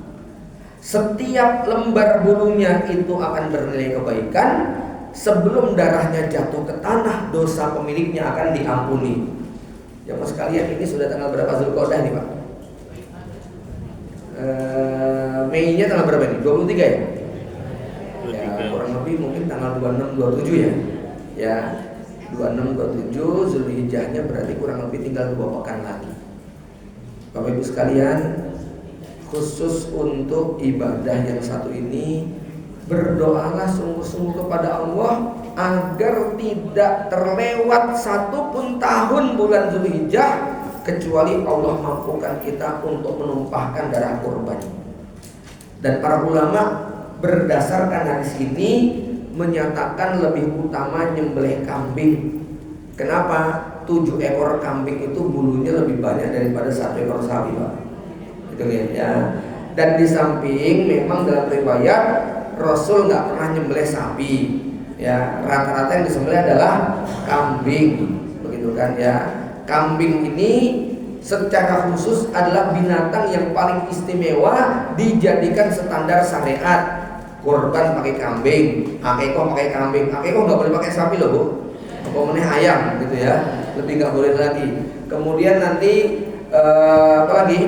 Setiap lembar bulunya itu akan bernilai kebaikan. Sebelum darahnya jatuh ke tanah, dosa pemiliknya akan diampuni. Jemaah sekalian, ini sudah tanggal berapa Zulqa'dah nih Pak? Mei-nya tanggal berapa ini? 23 ya? Ya, kurang lebih mungkin tanggal 26 27 ya. Ya, 26 27 Zulhijjahnya berarti kurang lebih tinggal 2 pekan lagi. Bapak Ibu sekalian, khusus untuk ibadah yang satu ini, berdoalah sungguh-sungguh kepada Allah agar tidak terlewat satupun tahun bulan Zulhijjah kecuali Allah mampukan kita untuk menumpahkan darah kurban. Dan para ulama berdasarkan hadis ini menyatakan lebih utama nyembelih kambing. Kenapa? 7 ekor kambing itu bulunya lebih banyak daripada 1 ekor sapi Pak. Itu ya. Dan di samping memang dalam riwayat Rasul nggak pernah nyembelih sapi, ya rata-rata yang disembelih adalah kambing, begitu kan ya. Kambing ini secara khusus adalah binatang yang paling istimewa, dijadikan standar syariat. Kurban pakai kambing, akikoh pakai kambing, akikoh nggak boleh pakai sapi loh Bu, pokoknya ayam gitu ya, lebih nggak boleh lagi. Kemudian nanti apa lagi?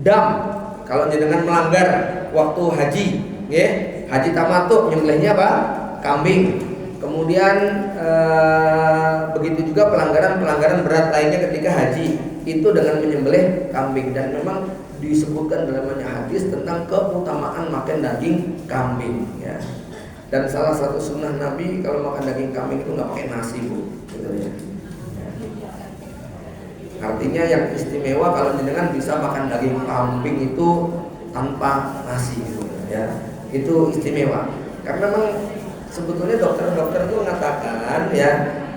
Dam, kalau jenengan melanggar waktu haji, ya, haji tamattu nyembelihnya apa? Kambing. Kemudian begitu juga pelanggaran berat lainnya ketika haji itu dengan menyembelih kambing. Dan memang disebutkan dalam banyak hadis tentang keutamaan makan daging kambing, ya. Dan salah satu sunnah Nabi kalau makan daging kambing itu nggak pakai nasi Bu, gitu ya. Artinya yang istimewa kalau jenengan bisa makan daging kambing itu tanpa nasi gitu ya. Itu istimewa. Karena memang sebetulnya dokter-dokter itu mengatakan ya,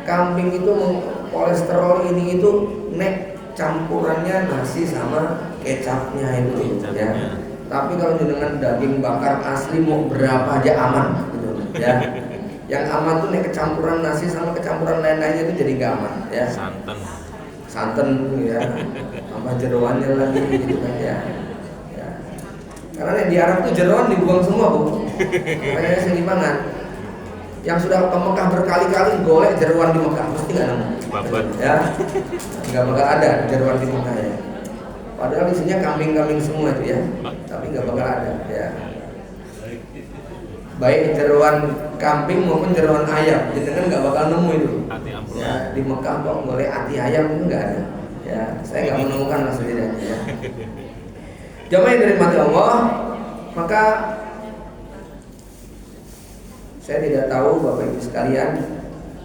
kambing itu kolesterol ini itu nek campurannya nasi sama kecapnya itu ya. Tapi kalau jenengan daging bakar asli mau berapa aja aman gitu ya. Yang aman tuh nek kecampuran nasi sama kecampuran lain-lainnya itu jadi nggak aman ya. Santan ya, tambah jeroannya lagi gitu kan ya. Karena di Arab tuh jeroan dibuang semua Bu, makanya sering dipangan. Yang sudah ke Mekah berkali-kali golek jeroan di Mekah pasti nggak nemu, ya nggak bakal ada jeroan di Mekah ya. Padahal isinya kambing-kambing semua itu ya, tapi nggak bakal ada ya. Baik jeroan kambing maupun jeroan ayam, jadi kan nggak bakal nemu itu. Ya, di Mekah kok boleh ati ayam itu nggak ada. Ya, saya nggak menemukan lah setidaknya. Ya. Jamaah yang dirahmati Allah, maka saya tidak tahu Bapak Ibu sekalian,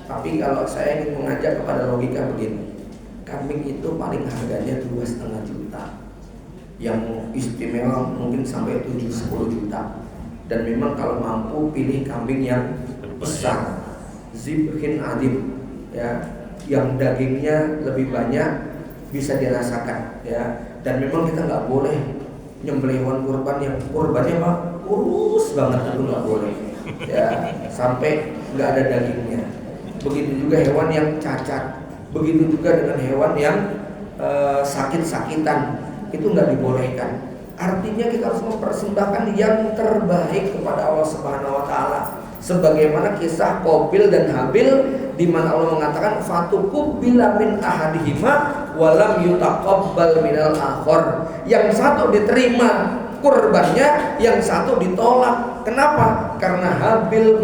tapi kalau saya ingin mengajak kepada logika begini, kambing itu paling harganya 2,5 juta, yang istimewa mungkin sampai 7-10 juta. Dan memang kalau mampu pilih kambing yang besar, zibhin adim, ya, yang dagingnya lebih banyak bisa dirasakan, ya. Dan memang kita nggak boleh nyembelih hewan kurban yang kurbannya mah kurus banget, itu nggak boleh, ya, sampai nggak ada dagingnya. Begitu juga hewan yang cacat, begitu juga dengan hewan yang sakit-sakitan, itu nggak dibolehkan. Artinya kita harus mempersembahkan yang terbaik kepada Allah Subhanahu wa taala. Sebagaimana kisah Qabil dan Habil di mana Allah mengatakan fatuqubila min ahadihima walam yutaqabbal minal akhar. Yang satu diterima kurbannya, yang satu ditolak. Kenapa? Karena Habil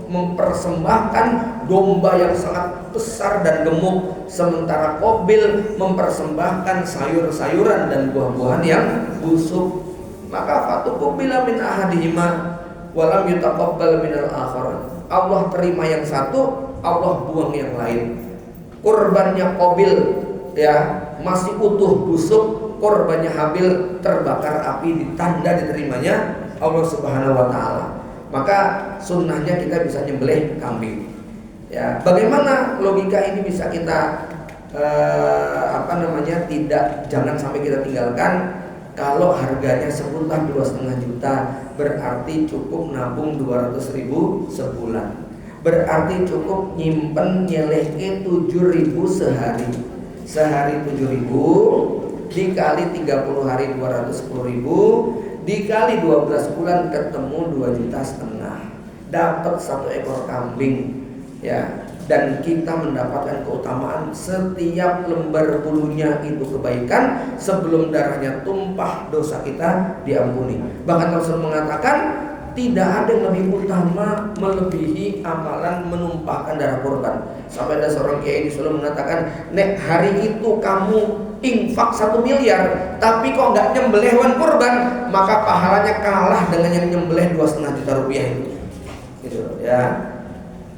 mempersembahkan domba yang sangat besar dan gemuk, sementara Qabil mempersembahkan sayur-sayuran dan buah-buahan yang busuk. Maka fatuqubila min ahadihima walam yutaqabbal minal akhar. Allah terima yang satu, Allah buang yang lain. Kurbannya Qabil, ya, masih utuh busuk, kurbannya Habil terbakar api, ditanda diterimanya Allah Subhanahu wa taala. Maka sunnahnya kita bisa nyembelih kambing. Ya, bagaimana logika ini bisa kita jangan sampai kita tinggalkan. Kalau harganya sebutlah 2,5 juta, berarti cukup nabung 200.000 sebulan. Berarti cukup nyimpen nyeleke 7.000 sehari. Sehari 7.000 dikali 30 hari 210.000 dikali 12 bulan ketemu 2,5 juta. Dapat 1 ekor kambing, ya. Dan kita mendapatkan keutamaan setiap lembar bulunya itu kebaikan, sebelum darahnya tumpah dosa kita diampuni. Bahkan Rasul mengatakan tidak ada yang lebih utama melebihi amalan menumpahkan darah korban. Sampai ada seorang kiai di Solo mengatakan, nek hari itu kamu infak 1 miliar tapi kok nggak nyembelih hewan kurban, maka pahalanya kalah dengan yang nyembelih 2,5 juta rupiah itu. Gitu, ya.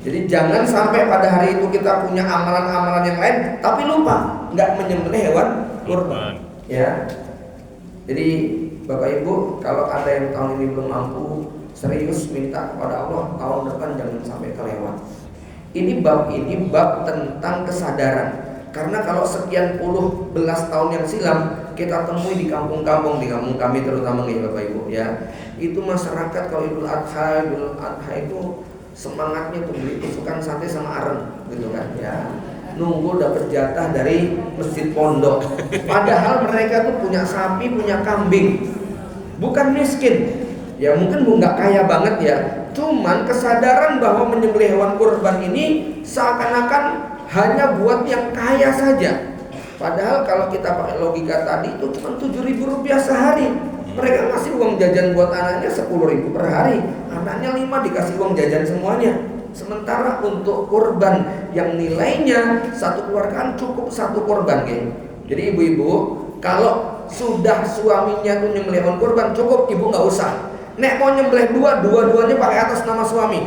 Jadi jangan sampai pada hari itu kita punya amalan-amalan yang lain tapi lupa nggak menyembelih hewan kurban, ya. Jadi Bapak Ibu, kalau ada yang tahun ini belum mampu, serius minta kepada Allah tahun depan jangan sampai kelewat. Ini bab tentang kesadaran. Karena kalau sekian puluh belas tahun yang silam kita temui di kampung-kampung, di kampung kami terutama nih Bapak Ibu, ya, itu masyarakat kalau Idul Adha itu semangatnya tuh beli tusukan sate sama areng gitu kan, ya, nunggu dapat jatah dari masjid pondok. Padahal mereka tuh punya sapi, punya kambing, bukan miskin, ya, mungkin nggak kaya banget, ya, cuman kesadaran bahwa menyembelih hewan kurban ini seakan-akan hanya buat yang kaya saja. Padahal kalau kita pakai logika tadi itu cuma 7.000 rupiah sehari. Mereka ngasih uang jajan buat anaknya 10.000 per hari, anaknya 5 dikasih uang jajan semuanya. Sementara untuk kurban yang nilainya satu keluarga cukup 1 kurban, geng. Jadi ibu-ibu kalau sudah suaminya tuh nyembelih hewan kurban cukup, ibu nggak usah. Nek mau nyembelih dua-duanya pakai atas nama suami,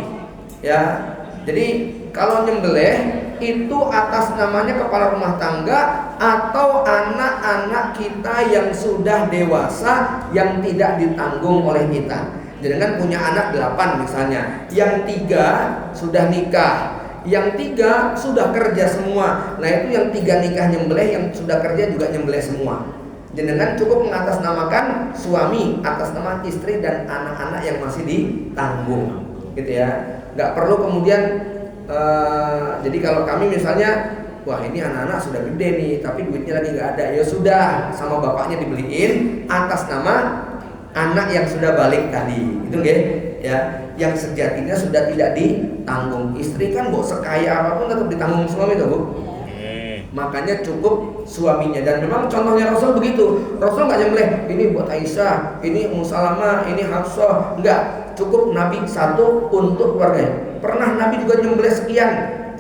ya. Jadi kalau nyembelih itu atas namanya kepala rumah tangga atau anak-anak kita yang sudah dewasa yang tidak ditanggung oleh kita. Jadi kan punya anak 8 misalnya, yang 3 sudah nikah, yang 3 sudah kerja semua. Nah itu yang 3 nikah nyembelih, yang sudah kerja juga nyembelih semua. Jenengan cukup mengatasnamakan suami atas nama istri dan anak-anak yang masih ditanggung, gitu ya. Nggak perlu kemudian jadi kalau kami misalnya, wah ini anak-anak sudah gede nih tapi duitnya lagi nggak ada, ya sudah sama bapaknya dibeliin atas nama anak yang sudah balik tadi, itu nggih, ya, yang sejatinya sudah tidak ditanggung. Istri kan mau sekaya apapun tetap ditanggung suami tuh, Bu. Makanya cukup suaminya. Dan memang contohnya Rasul begitu. Rasul nggak nyembelih ini buat Aisyah, ini Ummu Salamah, ini Hafsah, enggak. Cukup Nabi 1 untuk keluarganya. Pernah Nabi juga nyembelih sekian,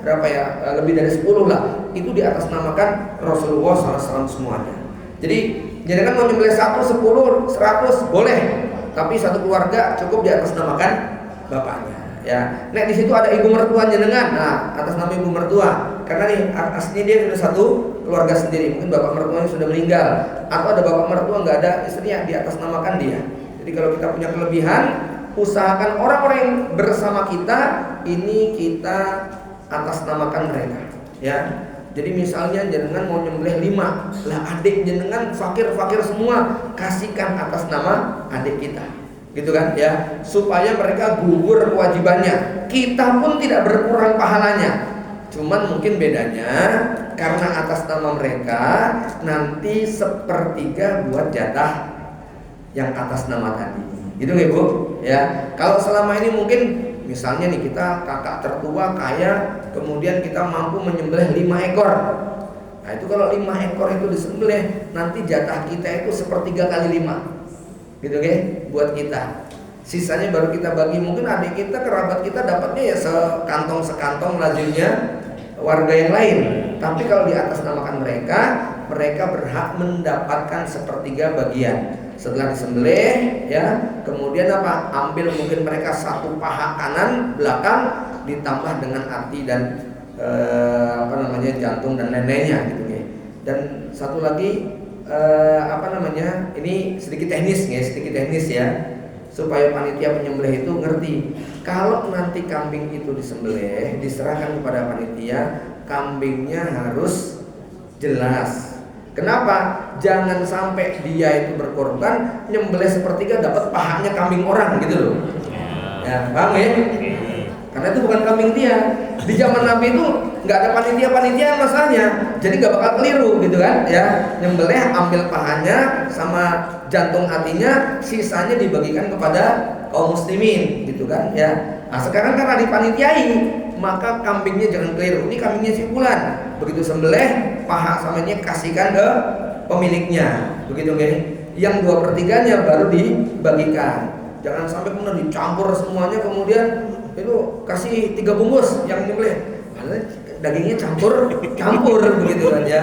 berapa ya, lebih dari 10 lah. Itu di atas namakan Rasulullah SAW semuanya. Jadi jangan mau nyembelih 1, 10, 100 boleh, tapi 1 keluarga cukup di atas namakan bapaknya, ya. Nek di situ ada ibu mertua jenengan, nah atas nama ibu mertua, karena nih aslinya dia sudah 1 keluarga sendiri. Mungkin bapak mertuanya sudah meninggal, atau ada bapak mertua nggak ada istrinya, di atas namakan dia. Jadi kalau kita punya kelebihan, usahakan orang-orang yang bersama kita ini kita atas namakan mereka. ya. Jadi misalnya jenengan mau nyembelih 5, lah adik jenengan fakir-fakir semua, kasihkan atas nama adik kita, gitu kan ya, supaya mereka gugur kewajibannya. Kita pun tidak berkurang pahalanya, cuman mungkin bedanya karena atas nama mereka nanti 1/3 buat jatah yang atas nama tadi, gitu nggak Bu? Ya, kalau selama ini mungkin misalnya nih kita kakak tertua kaya, kemudian kita mampu menyembelih 5 ekor. Nah itu kalau 5 ekor itu disembelih, nanti jatah kita itu 1/3 kali 5, gitu kan? Buat kita. Sisanya baru kita bagi, mungkin adik kita, kerabat kita dapatnya ya sekantong lazimnya warga yang lain. Tapi kalau di atas namakan mereka, mereka berhak mendapatkan 1/3 bagian. Setelah disembelih ya, kemudian apa? Ambil mungkin mereka 1 paha kanan belakang ditambah dengan hati dan jantung dan lain-lainnya gitu ya. Dan satu lagi ini sedikit teknis ya, supaya panitia penyembelih itu ngerti. Kalau nanti kambing itu disembelih, diserahkan kepada panitia, kambingnya harus jelas. Kenapa? Jangan sampai dia itu berkorban nyembelih 1/3 dapat pahanya kambing orang gitu loh. Ya, paham ya? Karena itu bukan kambing dia. Di zaman Nabi itu nggak ada panitia masalahnya, jadi nggak bakal keliru gitu kan? Ya, nyembelih ambil pahanya sama jantung hatinya, sisanya dibagikan kepada kaum muslimin gitu kan? Ya. Nah, sekarang karena dipanitiai, maka kambingnya jangan keliru. Ini kambingnya si fulan. Begitu sembelih, paha samanya kasihkan ke pemiliknya. Begitu kan? Yang 2/3-nya baru dibagikan. Jangan sampai kemudian dicampur semuanya, kemudian itu kasih 3 bungkus yang nyembelih. Dagingnya campur begitu kan ya.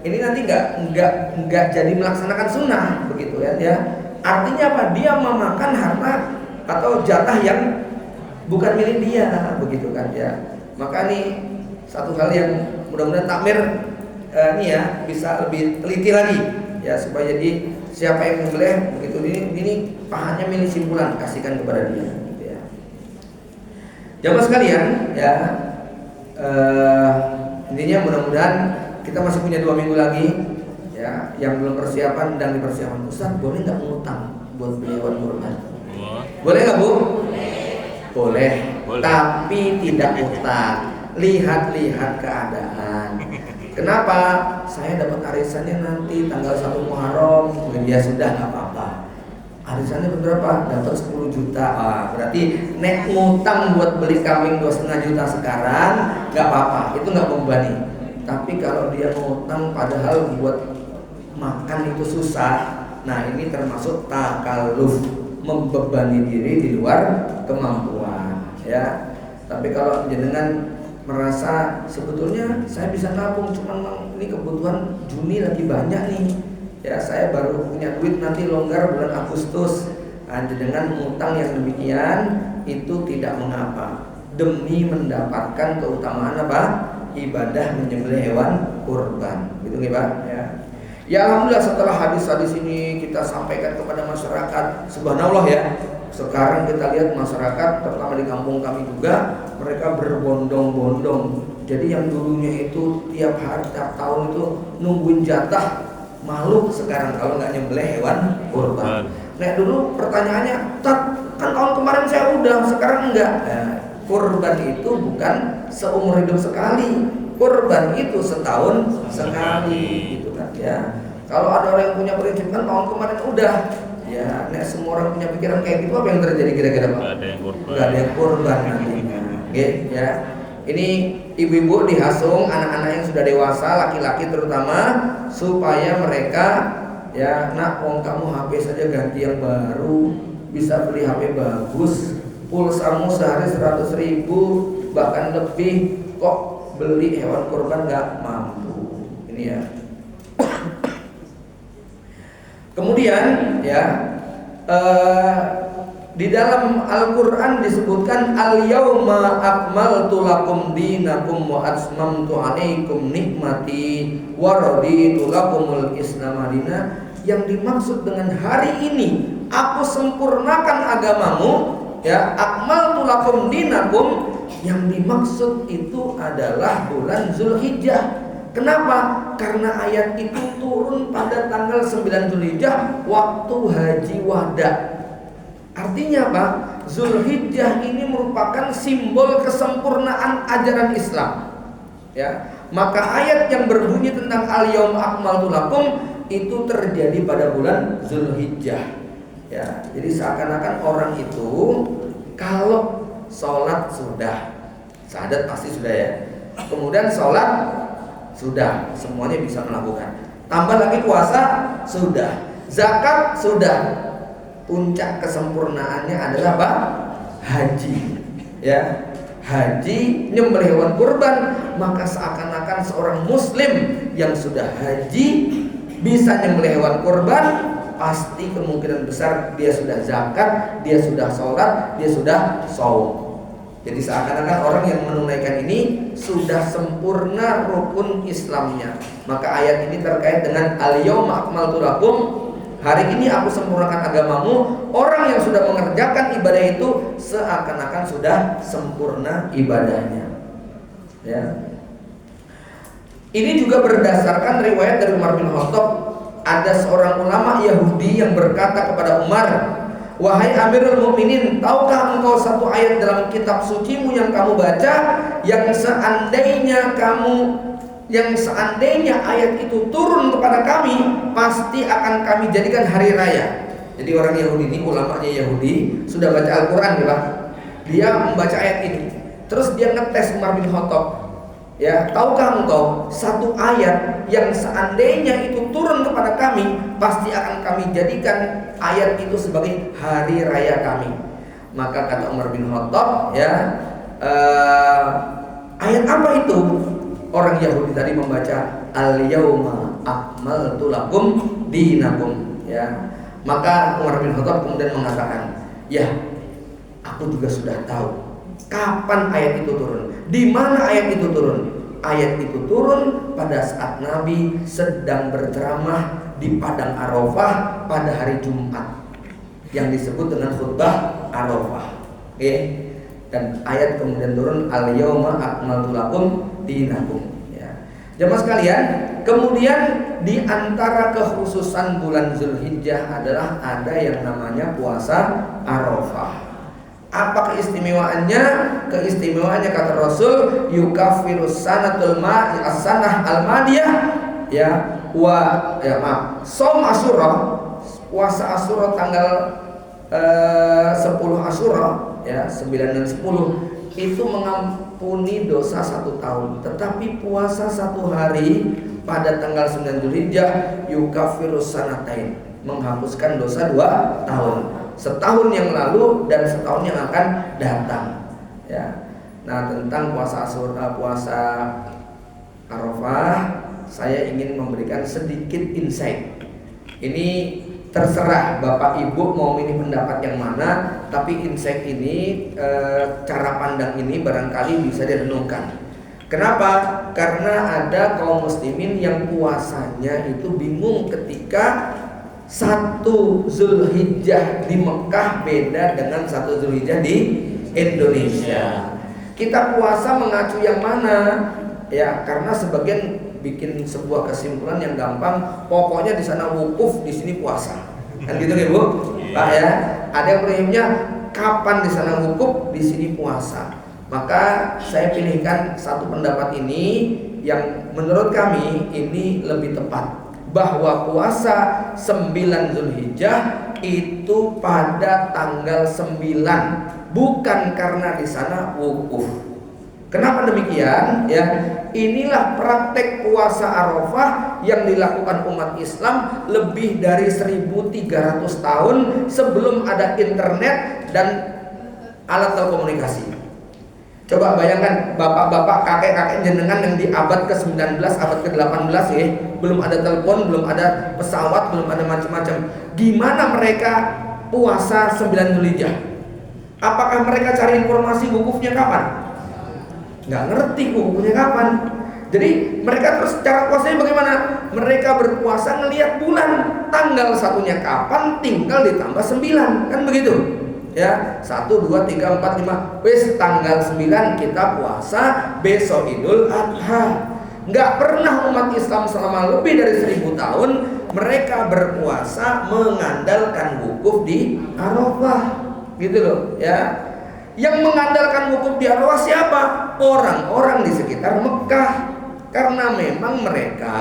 Ini nanti nggak jadi melaksanakan sunnah begitu kan ya. Artinya apa? Dia memakan harta atau jatah yang bukan milik dia begitu kan ya. Maka ini satu hal yang mudah-mudahan takmir bisa lebih teliti lagi ya, supaya jadi siapa yang menyembelih begitu ini pahanya milik simpulan, kasihkan kepada dia gitu ya. Jamaah sekalian ya, intinya mudah-mudahan kita masih punya 2 minggu lagi ya, yang belum persiapan dan dipersiapkan. Ustaz, boleh nggak ngutang buat beli hewan kurban? Boleh nggak Bu? Boleh. Tapi tidak utang. Lihat-lihat keadaan. Kenapa? Saya dapat arisannya nanti tanggal 1 Muharram. Ya sudah, nggak apa-apa. Arisannya berapa? Dapat 10 juta. Berarti nek ngutang buat beli kambing 2,5 juta sekarang nggak apa-apa, itu nggak membebani. Tapi kalau dia ngutang padahal buat makan itu susah, nah ini termasuk takalluf, membebani diri di luar kemampuan ya. Tapi kalau jenengan merasa sebetulnya saya bisa nabung, cuman ini kebutuhan Juni lagi banyak nih ya, saya baru punya duit nanti longgar bulan Agustus, dengan ngutang yang demikian itu tidak mengapa, demi mendapatkan keutamaan apa? Ibadah menyembelih hewan kurban, gitu nih Pak ya. Ya alhamdulillah, setelah hadis-hadis ini kita sampaikan kepada masyarakat, subhanallah ya. Sekarang kita lihat masyarakat, terutama di kampung kami juga, mereka berbondong-bondong. Jadi yang dulunya itu tiap hari, tiap tahun itu nungguin jatah, malu sekarang kalau nggak nyembelih hewan kurban. Nah dulu pertanyaannya, kan tahun kemarin saya udah, sekarang enggak. Kurban itu bukan seumur hidup sekali, kurban itu setahun sekali, gitu kan ya. Kalau ada orang yang punya prinsip kan tahun kemarin udah, ya. Nek semua orang punya pikiran kayak gitu, apa yang terjadi kira-kira Pak? Gak ada yang kurban nantinya, oke ya. Ini ibu-ibu dihasung anak-anak yang sudah dewasa, laki-laki terutama, supaya mereka ya, nak, kamu HP saja ganti yang baru, bisa beli HP bagus. Pulsamu sehari 100.000 bahkan lebih, kok beli hewan kurban nggak mampu. Ini ya. Kemudian ya, di dalam Al-Quran disebutkan al-yawma akmaltu lakum dinakum wa atmamtu alaikum nikmati wa raditu lakumul Islam madina. Yang dimaksud dengan hari ini aku sempurnakan agamamu, ya, akmaltu lakum dinakum, yang dimaksud itu adalah bulan Zulhijjah. Kenapa? Karena ayat itu turun pada tanggal 9 Zulhijjah waktu haji wada. Artinya apa? Zulhijjah ini merupakan simbol kesempurnaan ajaran Islam. Ya, maka ayat yang berbunyi tentang al-yauma akmaltu lakum itu terjadi pada bulan Zulhijjah. Ya, jadi seakan-akan orang itu kalau sholat sudah, syahadat pasti sudah ya. Kemudian sholat sudah, semuanya bisa melakukan. Tambah lagi puasa sudah, zakat sudah. Puncak kesempurnaannya adalah apa? Haji. Ya, haji nyembelih hewan kurban. Maka seakan-akan seorang muslim yang sudah haji bisa nyembelih hewan kurban, pasti kemungkinan besar dia sudah zakat, dia sudah sholat, dia sudah shaum. Jadi seakan-akan orang yang menunaikan ini sudah sempurna rukun Islamnya. Maka ayat ini terkait dengan al-yauma akmaltu lakum, hari ini aku sempurnakan agamamu. Orang yang sudah mengerjakan ibadah itu seakan-akan sudah sempurna ibadahnya. Ya. Ini juga berdasarkan riwayat dari Umar bin Khattab. Ada seorang ulama Yahudi yang berkata kepada Umar, "Wahai Amirul Mukminin, tahukah engkau satu ayat dalam kitab sucimu yang kamu baca yang seandainya ayat itu turun kepada kami, pasti akan kami jadikan hari raya." Jadi orang Yahudi ini, ulamanya Yahudi, sudah baca Al-Quran ya Pak. Dia membaca ayat ini, terus dia ngetes Umar bin Khattab. Ya, tahukah engkau satu ayat yang seandainya itu turun kepada kami, pasti akan kami jadikan ayat itu sebagai hari raya kami. Maka kata Umar bin Khattab, ya, ayat apa itu? Orang Yahudi tadi membaca al-yauma akmaltu lakum dinakum, ya. Maka Umar bin Khattab kemudian mengatakan, ya, aku juga sudah tahu kapan ayat itu turun, di mana ayat itu turun. Ayat itu turun pada saat Nabi sedang berceramah di padang Arafah pada hari Jumat, yang disebut dengan khutbah Arafah. Oke. Dan ayat kemudian turun al-yauma akmaltu lakum dinakum. Ya. Jemaah sekalian, kemudian di antara kekhususan bulan Zulhijjah adalah ada yang namanya puasa Arafah. Apa keistimewaannya? Keistimewaannya kata Rasul, yukafirus sanatul as-sanah al-madiyah, ya, shaum Asyura, puasa Asyura tanggal 10 Asyura, ya, 9 dan 10 itu mengampuni dosa 1 tahun. Tetapi puasa 1 hari pada tanggal 9 Zulhijjah yukafirus sanatain, menghapuskan dosa 2 tahun. Setahun yang lalu dan setahun yang akan datang. Ya. Nah, tentang puasa Asyura, puasa Arafah, saya ingin memberikan sedikit insight. Ini terserah Bapak Ibu mau milih pendapat yang mana, tapi insight ini, cara pandang ini barangkali bisa direnungkan. Kenapa? Karena ada kaum muslimin yang puasanya itu bingung ketika 1 Zulhijjah di Mekah beda dengan 1 Zulhijjah di Indonesia. Kita puasa mengacu yang mana? Ya, karena sebagian bikin sebuah kesimpulan yang gampang, pokoknya di sana wukuf, di sini puasa. Kan gitu ya, Bu? Pak ya. Ada yang prinsipnya kapan di sana wukuf, di sini puasa. Maka saya pilihkan satu pendapat ini yang menurut kami ini lebih tepat, bahwa puasa 9 Zulhijjah itu pada tanggal 9, bukan karena di sana wukuf. Kenapa demikian? Ya, inilah praktek puasa Arafah yang dilakukan umat Islam lebih dari 1300 tahun sebelum ada internet dan alat telekomunikasi. Coba bayangkan bapak-bapak, kakek-kakek jenengan yang di abad ke-19, abad ke-18 ya, belum ada telepon, belum ada pesawat, belum ada macam-macam. Gimana mereka puasa 9 Zulhijjah? Apakah mereka cari informasi wukufnya kapan? Nggak ngerti wukufnya kapan. Jadi mereka terus cara puasanya bagaimana? Mereka berpuasa ngelihat bulan, tanggal 1-nya kapan, tinggal ditambah 9, kan begitu? Ya, 1, 2, 3, 4, 5. Wis tanggal 9 kita puasa, besok Idul Adha. Nggak pernah umat Islam selama lebih dari 1000 tahun mereka berpuasa mengandalkan wukuf di Arafah. Gitu loh, ya. Yang mengandalkan wukuf di Arafah siapa? Orang-orang di sekitar Mekah. Karena memang mereka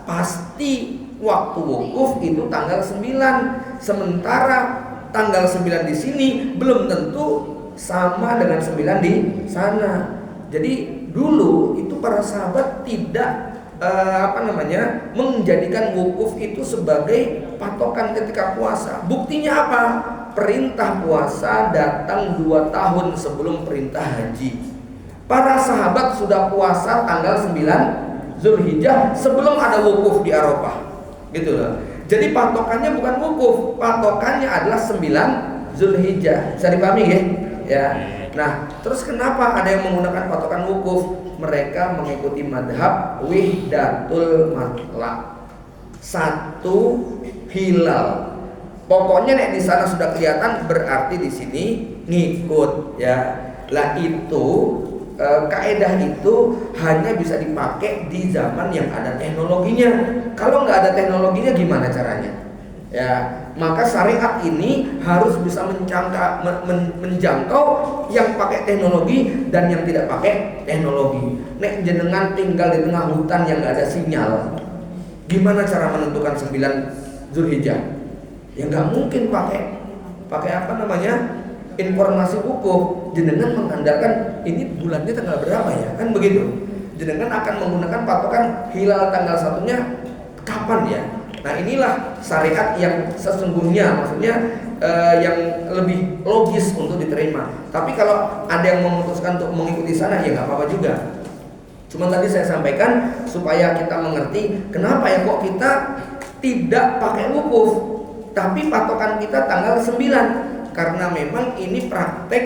pasti waktu wukuf itu tanggal 9. Sementara tanggal 9 di sini belum tentu sama dengan 9 di sana. Jadi dulu itu para sahabat tidak menjadikan wukuf itu sebagai patokan ketika puasa. Buktinya apa? Perintah puasa datang 2 tahun sebelum perintah haji. Para sahabat sudah puasa tanggal 9 Zulhijjah sebelum ada wukuf di Arafah. Gitu loh. Jadi patokannya bukan wukuf, patokannya adalah 9 Zulhijjah. Bisa dipahami ya? Nah, terus kenapa ada yang menggunakan patokan wukuf? Mereka mengikuti madhab wihdatul matlaq. 1 hilal. Pokoknya nek di sana sudah kelihatan berarti di sini ngikut ya. Lah itu kaedah itu hanya bisa dipakai di zaman yang ada teknologinya. Kalau nggak ada teknologinya gimana caranya? Ya, maka syariat ini harus bisa menjangkau yang pakai teknologi dan yang tidak pakai teknologi. Nek jenengan tinggal di tengah hutan yang nggak ada sinyal, gimana cara menentukan 9 Zulhijjah? Ya nggak mungkin pakai informasi wukuf. Jenengan mengandalkan ini bulannya tanggal berapa ya, kan begitu. Jenengan akan menggunakan patokan hilal tanggal 1-nya kapan ya. Nah inilah syariat yang sesungguhnya, maksudnya yang lebih logis untuk diterima. Tapi kalau ada yang memutuskan untuk mengikuti sana ya nggak apa-apa juga. Cuma tadi saya sampaikan supaya kita mengerti kenapa ya kok kita tidak pakai wukuf, tapi patokan kita tanggal 9. Karena memang ini praktek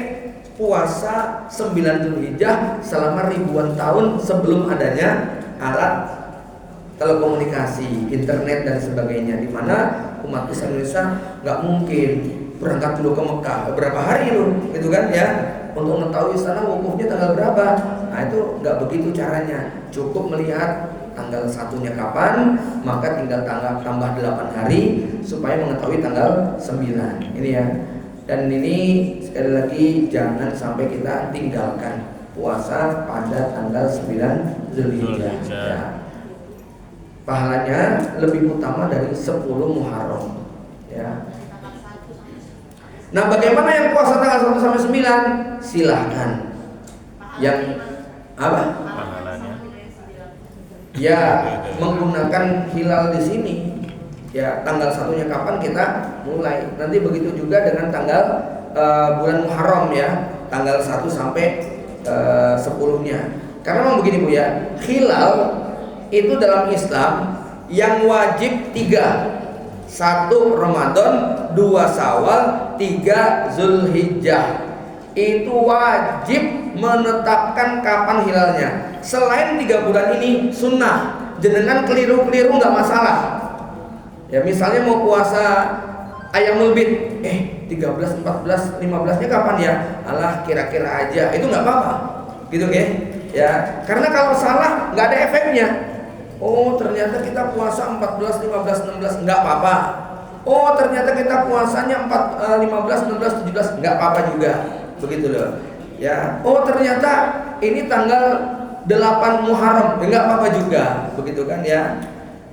puasa 9 Zulhijjah selama ribuan tahun sebelum adanya alat telekomunikasi, internet dan sebagainya, di mana umat Islam Indonesia nggak mungkin berangkat dulu ke Mekah beberapa hari loh, gitu kan ya, untuk mengetahui sana wukufnya tanggal berapa. Nah itu nggak begitu caranya, cukup melihat tanggal 1-nya kapan, maka tinggal tambah 8 hari supaya mengetahui tanggal 9. Ini ya. Dan ini sekali lagi jangan sampai kita tinggalkan puasa pada tanggal 9 Zulhijjah ya. Pahalanya lebih utama dari 10 Muharram ya. Nah, bagaimana yang puasa tanggal 1 sampai 9? Silahkan. Yang apa? Pahalanya. Ya, menggunakan hilal di sini. Ya, tanggal 1-nya kapan kita mulai. Nanti begitu juga dengan tanggal bulan Muharram ya, tanggal 1 sampai 10-nya. Karena memang begini Bu ya, hilal itu dalam Islam yang wajib 3. 1 Ramadan, 2 Syawal, 3 Zulhijjah. Itu wajib menetapkan kapan hilalnya. Selain 3 bulan ini sunnah. Jenengan keliru-keliru nggak masalah. Ya misalnya mau puasa Ayyamul Bid, 13, 14, 15-nya kapan ya? Alah kira-kira aja, itu nggak apa-apa, gitu ya. Karena kalau salah nggak ada efeknya. Oh ternyata kita puasa 14, 15, 16 nggak apa-apa. Oh ternyata kita puasanya 15, 16, 17 nggak apa-apa juga, begitu loh. Ya. Oh ternyata ini tanggal 8 Muharram nggak apa-apa juga, begitu kan ya.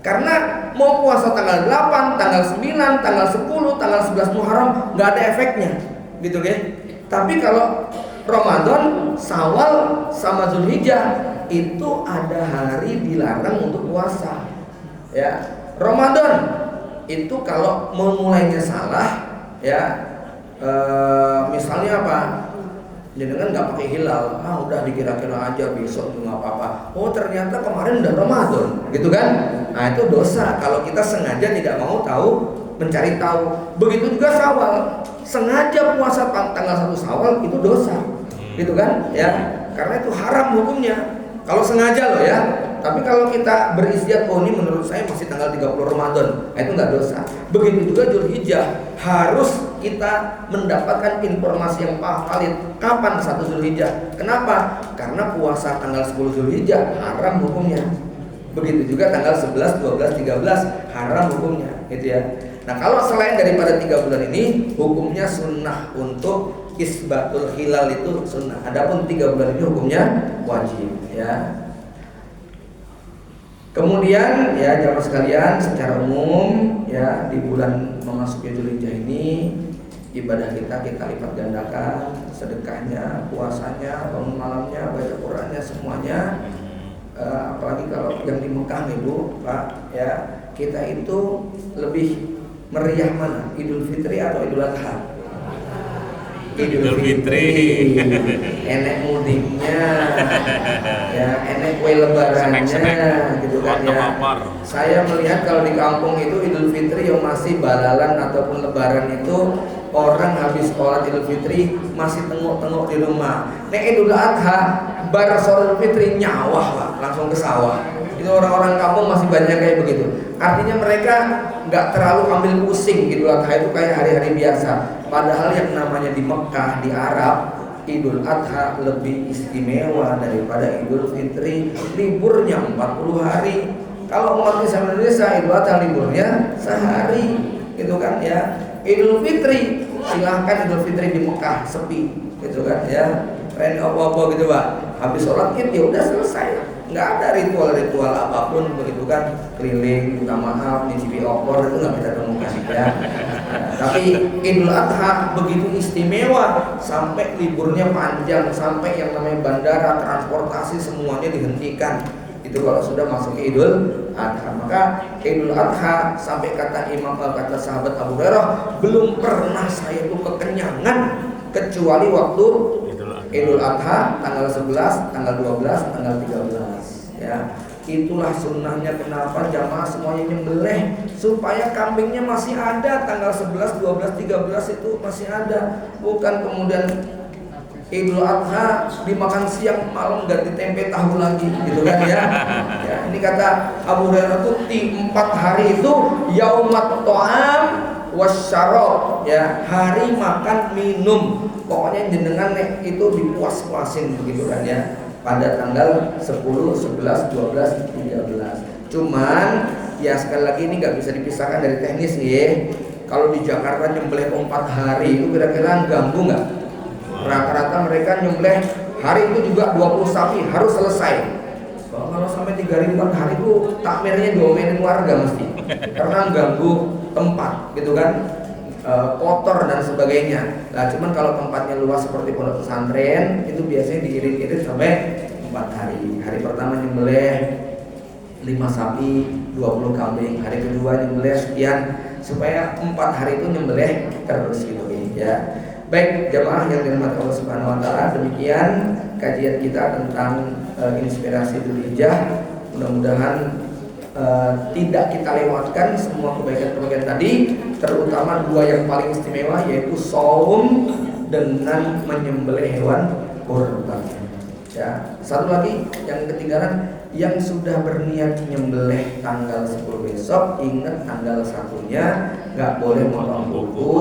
Karena mau puasa tanggal 8, tanggal 9, tanggal 10, tanggal 11 Muharram nggak ada efeknya, gitu kan? Tapi kalau Ramadan, Syawal, sama Zulhijjah itu ada hari dilarang untuk puasa. Ya, Ramadan itu kalau memulainya salah, ya, misalnya apa? Jangan nggak pakai hilal, udah dikira-kira aja besok itu nggak apa-apa. Oh ternyata kemarin udah Ramadan, gitu kan? Nah itu dosa kalau kita sengaja tidak mau mencari tahu. Begitu juga Syawal, sengaja puasa tanggal 1 Syawal itu dosa, gitu kan? Ya, karena itu haram hukumnya. Kalau sengaja loh ya, Tapi kalau kita beristiad, oh ini menurut saya masih tanggal 30 Ramadan, itu nggak dosa. Begitu juga Dzulhijjah, harus kita mendapatkan informasi yang valid kapan 1 Dzulhijjah. Kenapa? Karena puasa tanggal 10 Dzulhijjah haram hukumnya. Begitu juga tanggal 11, 12, 13 haram hukumnya, gitu ya. Nah, kalau selain daripada 3 bulan ini, hukumnya sunnah untuk isbatul hilal itu sunnah. Adapun 3 bulan ini hukumnya wajib, ya. Kemudian ya jamaah sekalian, secara umum ya di bulan memasuki Dzulhijjah ini ibadah kita lipat gandakan, sedekahnya, puasanya, bangun malamnya, baca Qur'annya, semuanya. Apalagi kalau yang di Mekah nih Bu, Pak, ya kita itu lebih meriah mana? Idul Fitri atau Idul Adha? Idul Fitri. Enek mudiknya, ya enek kue lebarannya, gitu kan ya. Saya melihat kalau di kampung itu Idul Fitri yang masih balalan ataupun lebaran itu orang habis sholat Idul Fitri masih tengok-tengok di rumah. Nek Idul Adha bar sholat Fitri nyawah Pak, langsung ke sawah. Itu orang-orang kampung masih banyak kayak begitu. Artinya mereka nggak terlalu ambil pusing Idul Adha itu kayak hari-hari biasa. Padahal yang namanya di Mekah, di Arab, Idul Adha lebih istimewa daripada Idul Fitri. Liburnya 40 hari. Kalau umat Islam Indonesia, Idul Adha liburnya sehari, gitu kan ya. Idul Fitri, silahkan Idul Fitri di Mekah sepi, gitu kan ya. Keren apa-apa gitu Pak. Habis sholat Id ya udah selesai. Nggak ada ritual-ritual apapun begitu kan, keliling, minta maaf, nyicipi opor, itu nggak kita temukan ya. Tapi Idul Adha begitu istimewa, sampai liburnya panjang, sampai yang namanya bandara, transportasi semuanya dihentikan. Itu kalau sudah masuk ke Idul Adha. Maka Idul Adha sampai kata kata sahabat Abu Hurairah, belum pernah saya itu kekenyangan kecuali waktu Idul Adha tanggal 11, tanggal 12, tanggal 13 ya. Itulah sunnahnya. Kenapa jamaah semuanya nyembelih, supaya kambingnya masih ada tanggal 11, 12, 13 itu masih ada. Bukan kemudian Idul Adha dimakan siang malam ganti tempe tahu lagi gitu kan ya. Ya, ini kata Abu Hurairah tuh di 4 hari itu yaumat ta'am wasyarab ya, hari makan minum. Pokoknya jenengan itu dipuas-puasin begitu kan ya. Pada tanggal 10, 11, 12, 13. Cuman ya sekali lagi ini nggak bisa dipisahkan dari teknis ya. Kalau di Jakarta nyembelih 4 hari itu kira-kira ganggu nggak? Rata-rata mereka nyembelih hari itu juga 20 sapi harus selesai. Kalau sampai 3 ribuan hari itu takmirnya diomelin warga mesti, karena ganggu tempat gitu kan. Kotor dan sebagainya. Nah, cuman kalau tempatnya luas seperti pondok pesantren itu biasanya diirit-irit sampai 4 hari. Hari pertama nyembelih 5 sapi, 20 kambing. Hari kedua nyembelih sekian, supaya 4 hari itu nyembelih terus gitu ya. Baik jamaah yang dirahmati Allah Subhanahu wa taala, demikian kajian kita tentang inspirasi Dzulhijjah. Mudah-mudahan tidak kita lewatkan semua kebaikan-kebaikan tadi, terutama 2 yang paling istimewa, yaitu shaum dengan menyembelih hewan kurban. Ya, satu lagi yang ketinggalan, yang sudah berniat menyembelih tanggal 10 besok, ingat tanggal 1-nya nggak boleh motong kuku,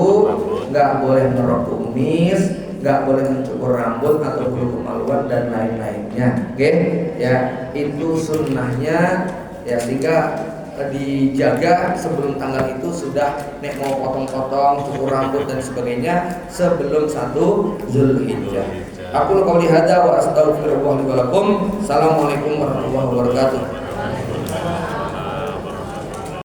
nggak boleh merok kumis, nggak boleh mencukur rambut atau bulu kemaluan dan lain-lainnya. Oke, ya itu sunnahnya. Ya, sehingga dijaga sebelum tanggal itu sudah nek mau potong-potong, cukur rambut dan sebagainya sebelum 1 Dzulhijjah. Aku qouli hadza wa astaghfirullah li wa lakum. Assalamualaikum warahmatullahi wabarakatuh.